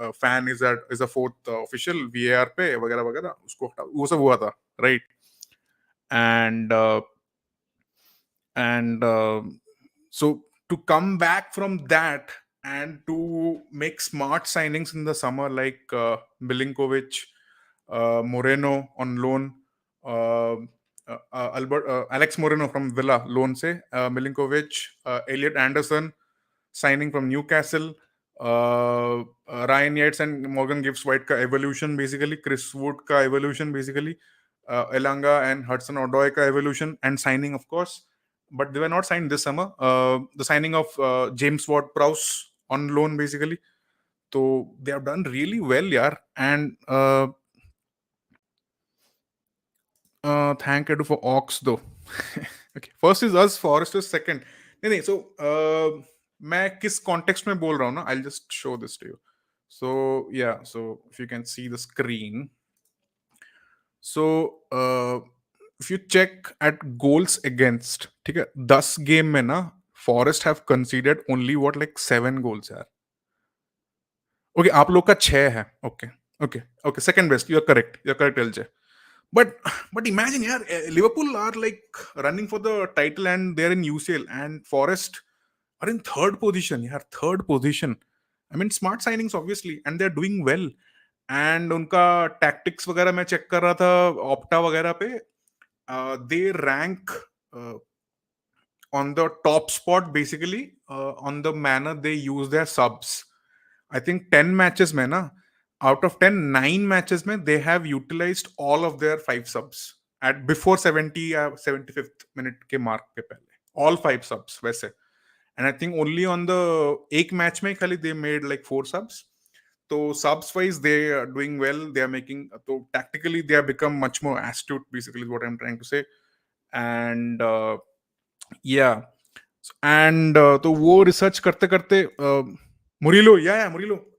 fan is a fourth official VAR पे वगैरह वगैरह, उसको हटा, वो सब हुआ था right. And and so to come back from that and to make smart signings in the summer like Milinkovic, Moreno on loan, Alex Moreno from Villa loan se, Milinkovic, Elliot Anderson signing from Newcastle, Ryan Yates and Morgan Gibbs White ka evolution basically, Chris Wood ka evolution basically, Elanga and Hudson Odoi ka evolution, and signing of course, but they were not signed this summer. The signing of James Ward-Prowse on loan basically. So they have done really well, yaar. And thank you for Ox though. Okay, first is us, Forest is second. नहीं, so मैं किस context में बोल रहा हूँ ना, I'll just show this to you. So yeah, so if you can see the screen. So if you check at goals against, ठीक है, 10 गेम में ना Forest have considered only what like 7 goals यार. ओके, आप लोग का 6 है. Okay okay okay, second best, you are correct LJ. But imagine यार, Liverpool are like running for the title and they are in UCL and Forest are in third position यार, third position. I mean smart signings obviously and they are doing well. And उनका tactics वगैरह मैं check कर रहा था ऑप्टा वगैरह पे, they rank on the top spot basically on the manner they use their subs. I think 10 matches mein na, out of 10, 9 matches mein they have utilized all of their 5 subs at before 70 75th minute ke mark ke pehle, all 5 subs वैसे. And I think only on the एक match में खाली they made like 4 subs. So subs wise they are doing well, they are making, so tactically they have become much more astute basically is what I'm trying to say. And yeah, and तो वो research करते करते Murillo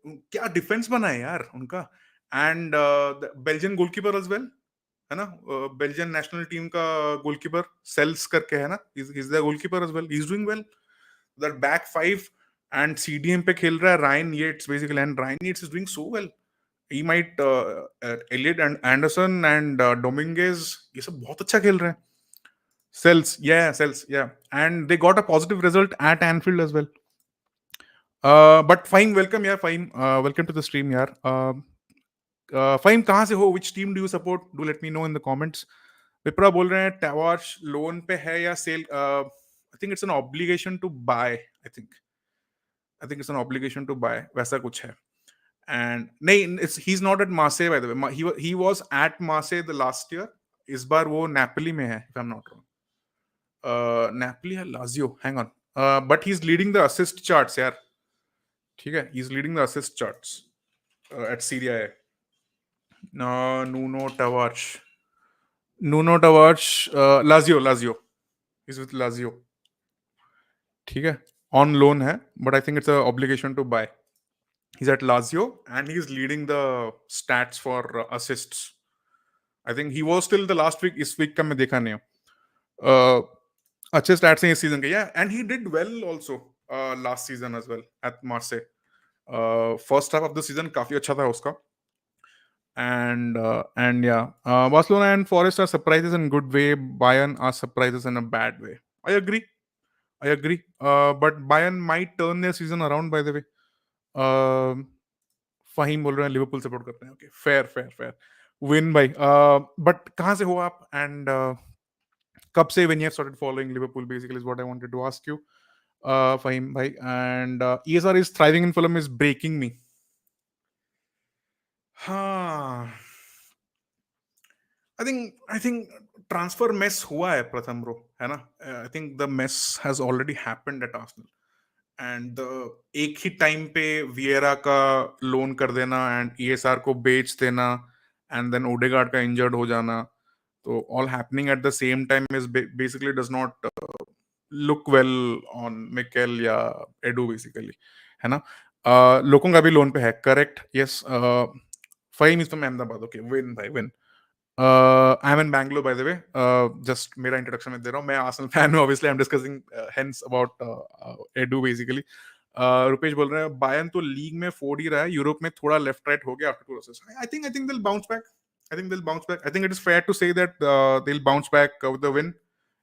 क्या defence बना है यार उनका. And Belgian goalkeeper as well है ना, बेल्जियन नेशनल टीम का गोलकीपर सेल्स करके है ना, is the goalkeeper as well, he is doing well. That back five and CDM पे खेल रहा है Ryan Yates basically, and Ryan Yates is doing so well. He might Elliot and Anderson and Dominguez, ये सब बहुत अच्छा खेल रहे हैं. Cells, yeah, and they got a positive result at Anfield as well. But fine, welcome, yeah, fine, welcome to the stream, yeah. Fine, कहाँ से हो? Which team do you support? Do let me know in the comments. विप्रा बोल रहे हैं टैवाश loan पे है या cell. I think it's an obligation to buy. I think it's an obligation to buy. वैसा कुछ है. And नहीं, he's not at Marseille by the way. He was at Marseille the last year. इस बार वो Napoli में है, if I'm not wrong. Napoli or Lazio, hang on. But he's leading the assist charts, yaar. ठीक है, he's leading the assist charts at Serie A. Nuno Tavares, Lazio. He's with Lazio. ठीक है, on loan है, but I think it's an obligation to buy. He's at Lazio and he's leading the stats for assists. I think he was till the last week. इस week का मैं देखा नहीं हूँ. अच्छे स्टैट्स हैं इस सीजन के, yeah, and he did well also last season as well at Marseille. First half of the season काफी अच्छा था उसका. And yeah, Barcelona and Forest are surprises in good way. Bayern are surprises in a bad way. I agree. I agree. But Bayern might turn their season around. By the way, Faheem बोल रहे हैं Liverpool support करते हैं. Okay, fair fair fair. Win भाई. But कहाँ से हो आप? एंड कब से when you have started following Liverpool basically is what I wanted to ask you, Fahim bhai. And ESR is thriving in Fulham is breaking me. हाँ, I think transfer mess हुआ है प्रथम रो, है ना? I think the mess has already happened at Arsenal. And एक ही time पे Vieira का लोन कर देना एंड ईएसआर को बेच देना एंड देन ओडेगार्ड का इंजर्ड हो जाना, तो all happening at the same time is basically does not look well on Mikel या एडू बेसिकली, है ना? लोगों का भी लोन पे है, correct? Yes. Fahim is from Ahmedabad. Okay, win भाई win. I am in Bangalore by the way. Just मेरा इंट्रोडक्शन में दे रहा हूँ, मैं आर्सेनल फैन हूँ. Obviously I am discussing hence about edu basically. Rupesh बोल रहे हैं बायर्न तो लीग में फोड़ ही रहा है, यूरोप में थोड़ा लेफ्ट राइट हो गया after two losses. I think they'll bounce back. I think it is fair to say that they'll bounce back with the win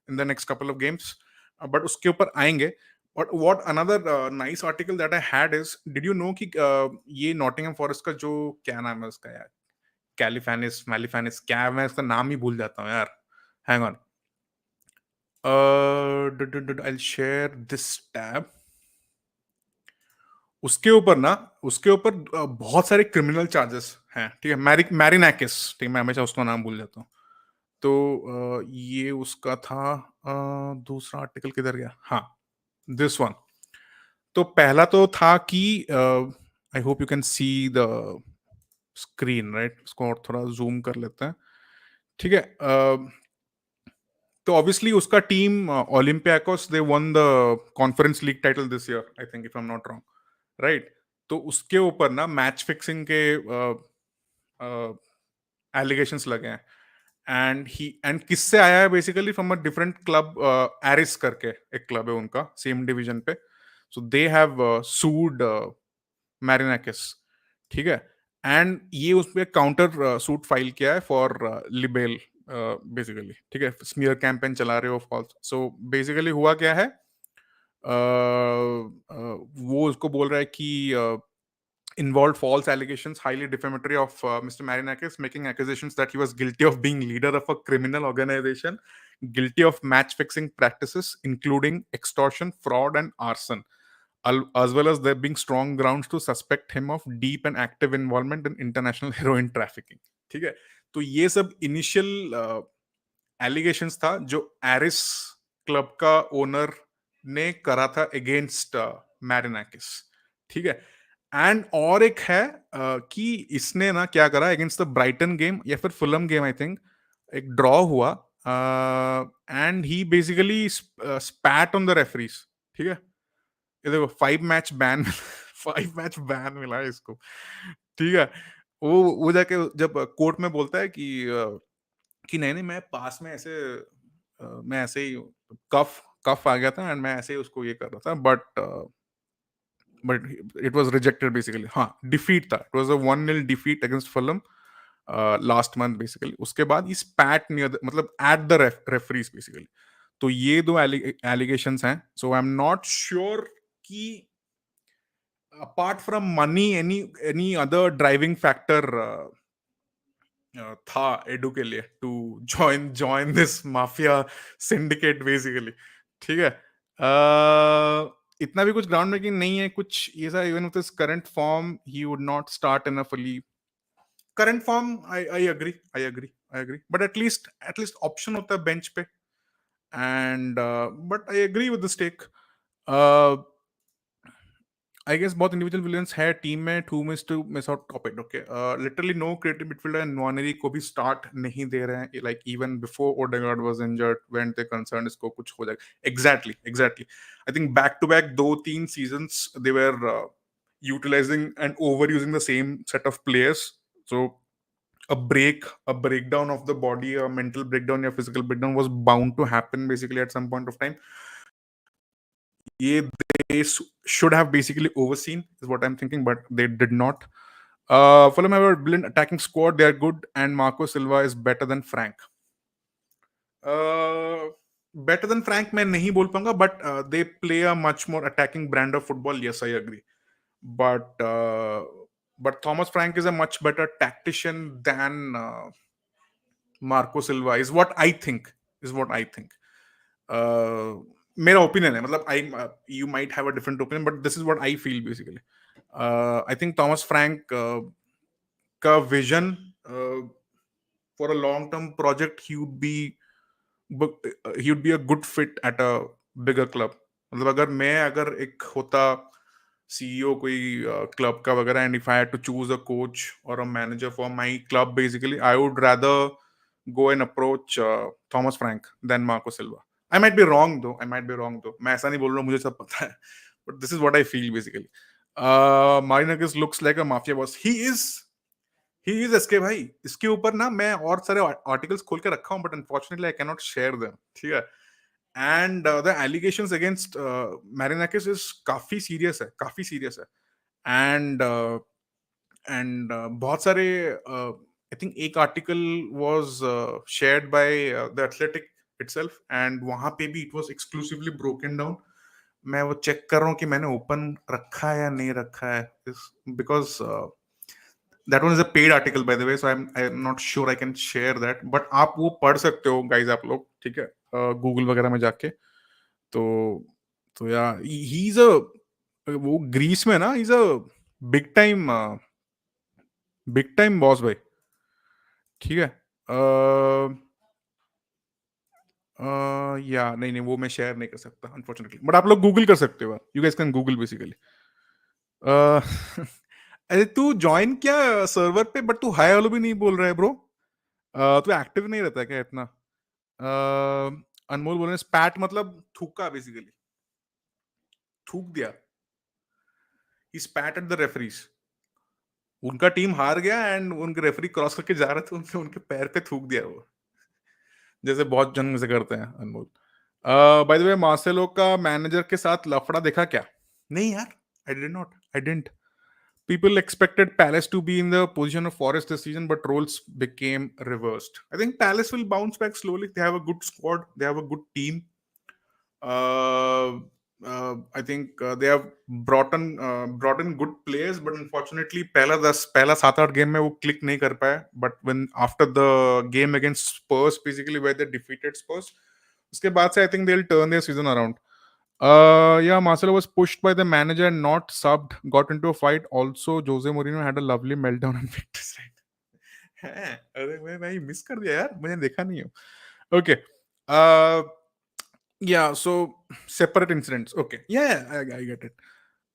in the next couple of games. But उसके ऊपर आएंगे. But what another nice article that I had is, did you know कि ये Nottingham forest का जो क्या नाम है उसका यार, कैलिफैनिस मैलिफैनिस, क्या मैं इसका नाम ही भूल जाता हूँ यार. Hang on. I share this tab. उसके ऊपर बहुत सारे क्रिमिनल चार्जेस हैं, ठीक है? मैरिनाकिस, ठीक है, मैं हमेशा उसका नाम भूल जाता हूँ. तो ये उसका था. दूसरा आर्टिकल किधर गया? हाँ, दिस वन. तो पहला तो था कि I hope you can see the screen, right? उसको और थोड़ा जूम कर लेते हैं, ठीक है? तो ऑब्वियसली उसका team Olympiacos, they won the conference league title this year, I think, if I am not wrong, right? तो उसके ऊपर ना मैच फिक्सिंग के एलिगेशंस लगे हैं. एंड किससे आया है? Basically from a different club, Aris करके एक क्लब है उनका, सेम डिवीजन पे. सो दे हैव सूड मैरिनाकिस, ठीक है? एंड ये उस पे काउंटर सूट फाइल किया है फॉर लिबेल बेसिकली, ठीक है? स्मीयर कैंपेन चला रहे हो फॉल्स. सो बेसिकली हुआ क्या है, वो उसको बोल रहा है कि involved false allegations highly defamatory of Mr. Marinakis, making accusations that he was guilty of being leader of a criminal organization, guilty of match fixing practices including extortion, fraud and arson, as well as there being strong grounds to suspect him of deep and active involvement in international heroin trafficking. ठीक है? तो ये सब initial allegations था जो Eris club का owner ने करा था अगेंस्ट मैरिनाकिस, ठीक है? एंड और एक है कि इसने ना क्या करा अगेंस्ट द ब्राइटन गेम या फिर फुलम गेम, आई थिंक एक ड्रॉ हुआ, and he basically स्पैट on the referees, ठीक है? ये देखो 5 मैच बैन 5 मैच बैन मिला है इसको, ठीक है? वो जाके जब कोर्ट में बोलता है कि नहीं नहीं, मैं पास में ऐसे मैं ऐसे ही कफ कफ आ गया था एंड मैं ऐसे ही उसको ये कर रहा था, but it was rejected basically. हाँ, डिफीट था, it was a 1-0 defeat against Fulham last month basically. उसके बाद ही स्पैट नियर मतलब एट द रेफरीज बेसिकली. तो ये दो एलिगेशंस हैं. So I am not sure कि apart from money any other driving factor था एडू के लिए to join this mafia syndicate basically, ठीक है? इतना भी कुछ ग्राउंड ब्रेकिंग नहीं है कुछ ये सा. Even with his current form he would not start in a fully current form. I agree but at least option होता है बेंच पे. And but I agree with the take. I guess बहुत individual villains है team में, to miss out top it. Okay, literally no creative midfielder and Nwaneri को भी स्टार्ट नहीं दे रहे हैं. Like even before Odegaard was injured when they concern इसको कुछ हो जाएगा. Exactly I think back to back 2-3 seasons they were utilizing and overusing the same set of players. So a breakdown of the body, a mental breakdown, a physical breakdown was bound to happen basically at some point of time. ये they should have basically overseen is what I'm thinking, but they did not. Fulham have a brilliant attacking squad. They are good, and Marco Silva is better than Frank. Better than Frank मैं नहीं बोल पाऊंगा, but they play a much more attacking brand of football. Yes, I agree. But Thomas Frank is a much better tactician than Marco Silva. Is what I think. Is what I think. मेरा opinion है, मतलब I you might have a different opinion, but this is what I feel basically. I think Thomas Frank का vision for a long term project he would be a good fit at a bigger club. मतलब अगर एक होता CEO कोई club का वगैरह, and if I had to choose a coach और a manager for my club, basically I would rather go and approach Thomas Frank than Marco Silva. I might be wrong though. मैं ऐसा नहीं बोल रहा हूँ, मुझे सब पता है. But this is what I feel basically. Marinakis looks like a mafia boss. He is SK भाई. इसके ऊपर ना मैं और सारे आर्टिकल्स खोल के रखा हूँ, but unfortunately I cannot share them. ठीक है. And the allegations against Marinakis is काफी serious है. And बहुत सारे आई थिंक एक article was shared by the athletic itself, and वहां पे भी it was exclusively broken down. मैं वो चेक कर रहा हूँ कि मैंने ओपन रखा है या नहीं रखा है, because that one is a paid article by the way, so I am not sure I can share that, but आप वो पढ़ सकते हो गाइज आप लोग, ठीक है, गूगल वगैरह में जाके. तो या ही इज अ वो ग्रीस में ना, is a big time boss भाई. ठीक है. या नहीं नहीं, वो मैं शेयर नहीं कर सकता अनफॉर्चुनेटली, बट आप लोग गूगल कर सकते हो. You guys can Google basically. अरे तू ज्वाइन किया सर्वर पे, बट तू हाय हेलो भी नहीं बोल रहा है ब्रो. तू एक्टिव नहीं रहता है क्या इतना? अनमोल बोल रहे हैं स्पैट मतलब थूका बेसिकली, थूक दिया. ही स्पैट एट द रेफरीज. उनका टीम हार गया एंड उनके रेफरी क्रॉस करके जा रहे थे, उनके उनके पैर पे थूक दिया वो, जैसे बहुत जन से करते हैं अनमोल. बाय द वे, मार्सेलो का मैनेजर के साथ लफड़ा देखा क्या? नहीं यार, I did not, I didn't. People expected Palace to be in the position of Forest this season, but roles became reversed. I think Palace will bounce back slowly. They have a good squad. They have a good team. I think they have brought in good players, but unfortunately, पहला 7-8 game में वो click नहीं कर पाया. But when after the game against Spurs, basically where they defeated Spurs, उसके बाद से I think they'll turn their season around. Yeah, Marcelo was pushed by the manager and not subbed. Got into a fight. Also, Jose Mourinho had a lovely meltdown on Victor's right. हैं, अरे मैं miss कर दिया यार, मैंने देखा नहीं हूँ. Okay. Uh, yeah. So separate incidents. Okay. Yeah, I get it.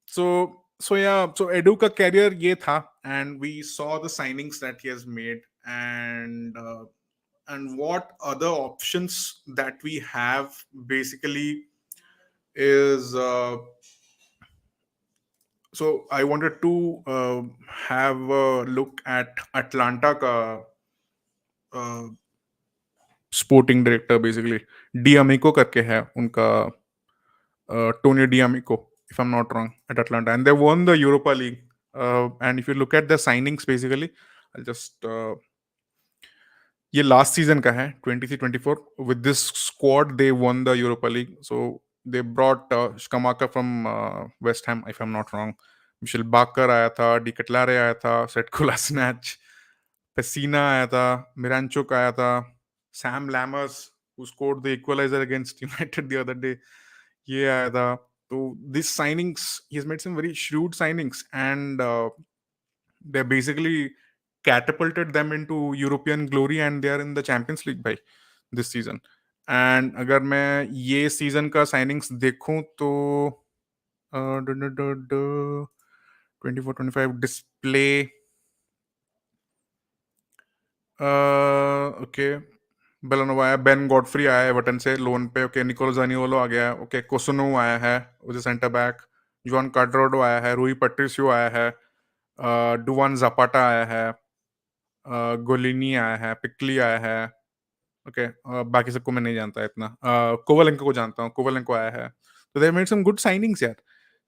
So yeah. So Edu का career ये था, and we saw the signings that he has made, and what other options that we have basically is. So I wanted to have a look at Atlanta का sporting director basically डियामिको करके है उनका, Tony डियामिको if I'm not wrong, at Atlanta, and they won the Europa League. And if you look at the signings basically, I'll just ये last season का है 23-24. With this squad they won the Europa League. So they brought Scamacca from West Ham, if I am not wrong. Mitchell Bakker आया था, D कटलारे आया था, set कोलासिनैच, पेसीना आया था, मिरांचुक आया था, Sam लैमर्स who scored the equalizer against United the other day, ये आया था. तो these signings, he has made some very shrewd signings, and they basically catapulted them into European glory, and they are in the Champions League by this season. And अगर मैं ये season का signings देखूं तो 24-25 डिस्प्ले. ओके, बेलानोवा आया, Ben Godfrey आया है Everton से लोन पे. ओके, निकोलो जानियोलो आ गया. ओके, कोसोनो आया है उस सेंटर बैक. जॉन कार्डरोडो आया है. रूई पट्रिसियो आया है. डुवान जापाटा आया है. गोलिनी आया है. पिकली आया है. ओके, बाकी सबको मैं नहीं जानता इतना. कोवलेंको को जानता हूँ, कोवलेंको आया है. So they made some good signings यार.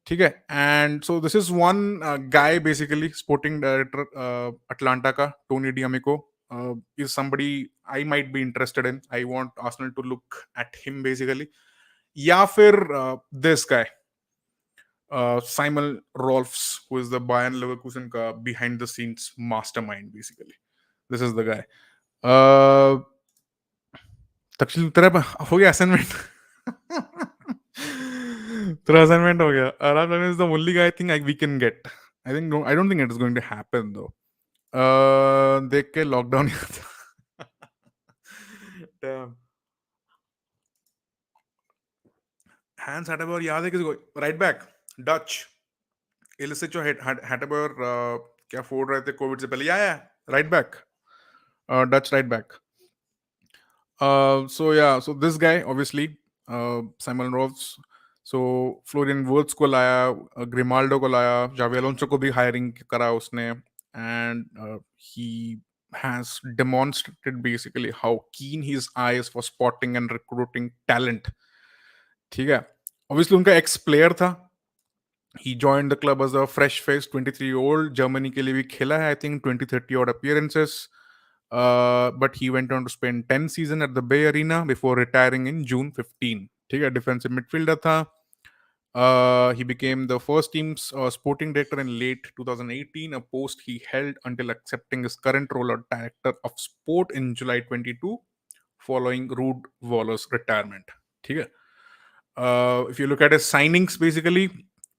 ठीक है. And so this is one guy basically, sporting director Atlanta का Tony D'Amico is somebody I might be interested in. I want Arsenal to look at him basically. या फिर this guy Simon Rolfs, who is the Bayern Leverkusen ka behind the scenes mastermind basically. This is the guy. तक्षिल तेरा हो गया assignment. तेरा assignment हो गया. Arab is the only guy I think we can get. I don't think it is going to happen though. देख के lockdown. Damn. Hans Hatteber याद है किसको? राइट बैक डच एलिसिचो हैटेबर क्या फोड़ रहे थे कोविड से पहले. या right back Dutch right back. So this guy obviously Simon Rolfs. So Florian Wirtz को लाया, ग्रिमाल्डो को लाया, जावी अलोंसो को भी हायरिंग करा उसने, and he has demonstrated basically how keen his eye is for spotting and recruiting talent. ठीक है. Obviously उनका ex player था. He joined the club as a fresh face 23-year-old. Germany के लिए भी खेला है I think 20-30 odd appearances. But he went on to spend 10 seasons at the Bay Arena before retiring in June 15. ठीक है. Defensive midfielder था. He became the first team's sporting director in late 2018, a post he held until accepting his current role as director of sport in July 22, following Ruud Waller's retirement. ठीक है. If you look at his signings, basically,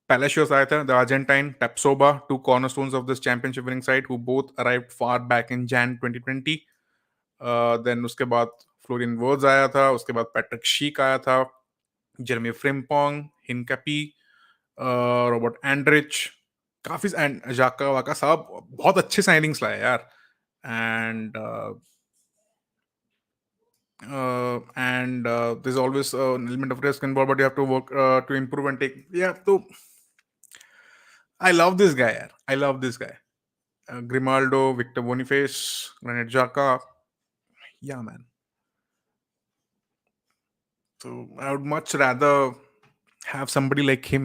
Palacios आया था, the Argentine, Tapsoba, two cornerstones of this championship winning side, who both arrived far back in Jan 2020. Then उसके बाद Florian Wirtz आया था, उसके बाद Patrick Schick आया था, Jeremy Frimpong, Hincapie, Robert Andrich, काफी एंड जाका वाका साहब बहुत अच्छे साइनिंग्स लाए यार. And there's always an element of risk involved, but you have to work to improve and take. Yeah, so I love this guy yaar. I love this guy. Grimaldo, Victor Boniface, Granit Xhaka. Yeah, man. So I would much rather have somebody like him.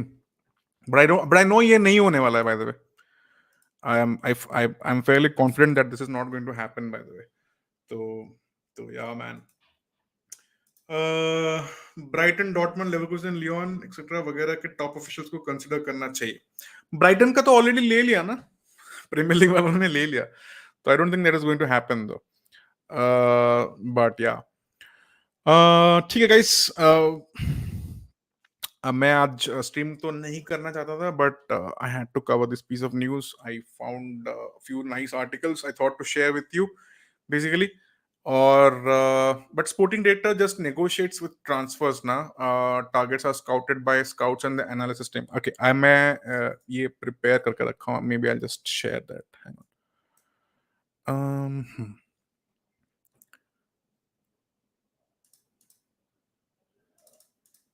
But I know ये नहीं होने वाला है, by the way. I'm fairly confident that this is not going to happen, by the way. So yeah, man. Brighton, Dortmund, Leverkusen, Lyon etcetera वगैरह के top officials को consider करना चाहिए. ब्राइटन का तो ऑलरेडी ले लिया ना, प्रीमियर लीग वालों ने ले लिया, तो I don't think that is going to happen though. But yeah ठीक है गाइस. मैं आज स्ट्रीम तो नहीं करना चाहता था, but I had to cover this piece of news. I found few nice articles I thought to share with you basically. और but sporting data just negotiates with transfers ना. Targets are scouted by scouts and the analysis team. Okay, मैं ये prepare करके रखा हूँ. Maybe I'll just share that. Hang on.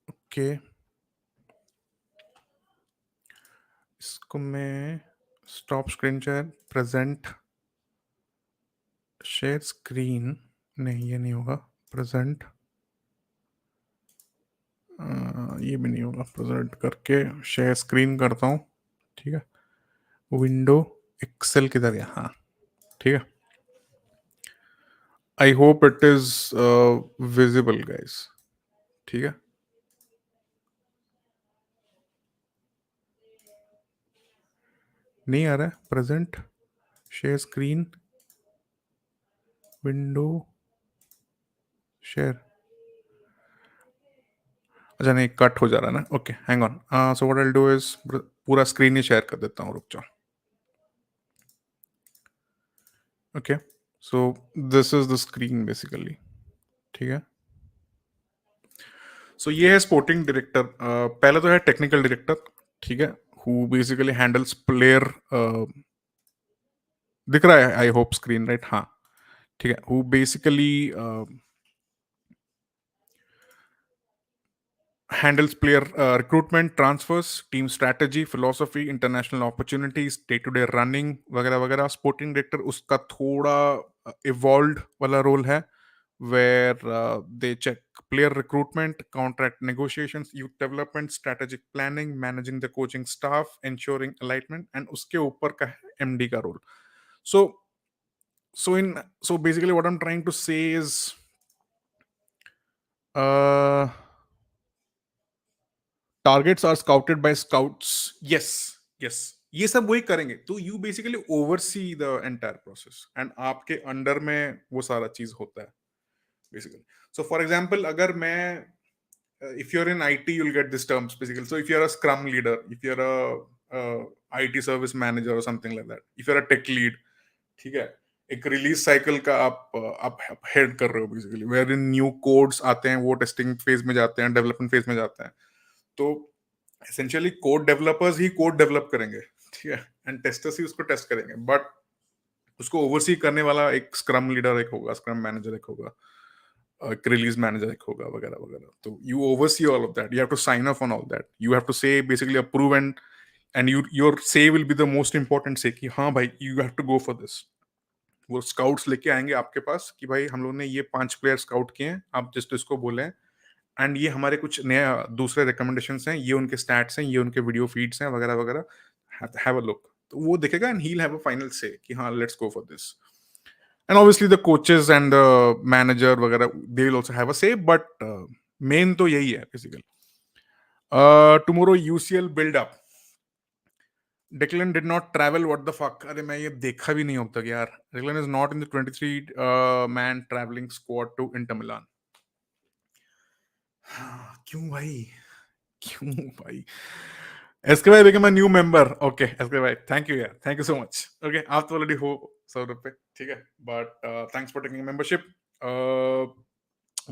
Okay. इसको मैं stop screen share, present, share screen. नहीं, ये नहीं होगा. Present. ये भी नहीं होगा. Present करके share screen करता हूँ. ठीक है. विंडो एक्सेल किधर है? हाँ, ठीक है. I hope it is visible guys. ठीक है. नहीं आ रहा है. Present, share screen, window, share. अच्छा नहीं, कट हो जा रहा है ना. Okay, hang on. So what I will do is पूरा स्क्रीन ही शेयर कर देता हूँ. रुक जाओ. Okay, so this is the screen basically. ठीक है. सो ये है स्पोर्टिंग डायरेक्टर. पहले तो है टेक्निकल डायरेक्टर. ठीक है. Who basically handles player. दिख रहा है आई होप स्क्रीन राइट? हाँ, ठीक है. Who basically handles player recruitment, transfers, team strategy, philosophy, international opportunities, day-to-day running वगैरह वगैरह. स्पोर्टिंग डायरेक्टर उसका थोड़ा इवॉल्व वाला रोल है. where they check player recruitment, contract negotiations, youth development, strategic planning, managing the coaching staff, ensuring alignment, and उसके ऊपर का है MD का role. So so basically what I'm trying to say is uh targets are scouted by scouts. Yes, ये सब वही करेंगे. तो you basically oversee the entire process and आपके अंडर में वो सारा चीज होता है basically. So for example, अगर मैं if you're in IT, you'll get these terms basically. So if you're a Scrum leader, if you're a IT service manager or something like that, if you're a tech lead, ठीक है, एक release cycle का आप head कर रहे हो basically, where in new codes आते हैं, वो टेस्टिंग फेज में जाते हैं, डेवलपमेंट फेज में जाते हैं. तो एसेंशियली कोड डेवलपर्स ही कोड डेवलप करेंगे, ठीक है, एंड टेस्टर्स ही उसको टेस्ट करेंगे, बट उसको ओवरसी करने वाला एक स्क्रम लीडर एक होगा, स्क्रम मैनेजर एक होगा, एक रिलीज मैनेजर एक होगा, वगैरह वगैरह. तो you oversee all of that, you have to sign off on all that, you have to say basically approve, and your say will be the most important say कि हाँ भाई यू हैव टू गो फॉर दिस. वो स्काउट्स लेके आएंगे आपके पास कि भाई हम लोग ने ये 5 प्लेयर स्काउट किए हैं, आप जस्ट इसको बोलें, एंड ये हमारे कुछ नए दूसरे रिकमेंडेशंस हैं, ये उनके स्टैट्स हैं, ये उनके वीडियो फीड्स हैं, वगैरह वगैरह, हैव अ लुक. तो वो देखेगा and he will have a final say कि हाँ let's go for this. And obviously the coaches and the manager वगैरह, they will also have a say, but main तो यही है basically. Tomorrow UCL build up. Declan did not travel. What the fuck? अरे मैं ये देखा भी नहीं अब तक यार. Declan is not in the 23 man traveling squad to Inter Milan. क्यों भाई? क्यों भाई? एसके भाई became a new member. Okay, SK भाई, thank you यार. Thank you so much. Okay, आप तो already हो सौरभ पे, ठीक है. But thanks for taking a membership. Uh,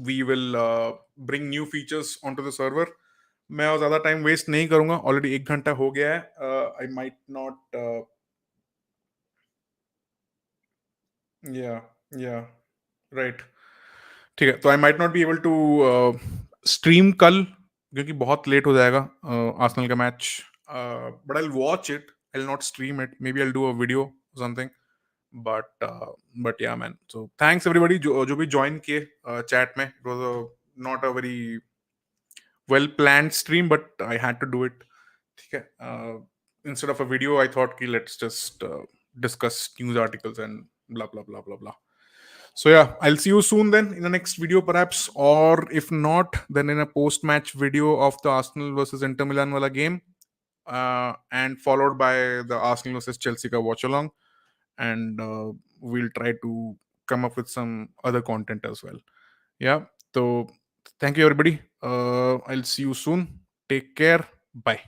we will bring new features onto the server. मैं और ज्यादा टाइम वेस्ट नहीं करूंगा, ऑलरेडी 1 घंटा हो गया है. आई माइट नॉट या या राइट, ठीक है. तो I might not be able to stream कल, क्योंकि बहुत लेट हो जाएगा आर्सेनल का match. But I will watch it, I will not stream it, maybe I will do a video something. But yeah man, so thanks everybody जो जो भी join किए चैट में. It was not a very well planned stream, but I had to do it. ठीक है. Instead of a video, I thought कि let's just discuss news articles and blah blah blah blah blah. So yeah, I'll see you soon then in the next video perhaps, or if not, then in a post-match video of the Arsenal versus Inter Milan wala game, and followed by the Arsenal versus Chelsea ka watch along, and we'll try to come up with some other content as well. Yeah. So thank you everybody. I'll see you soon. Take care. Bye.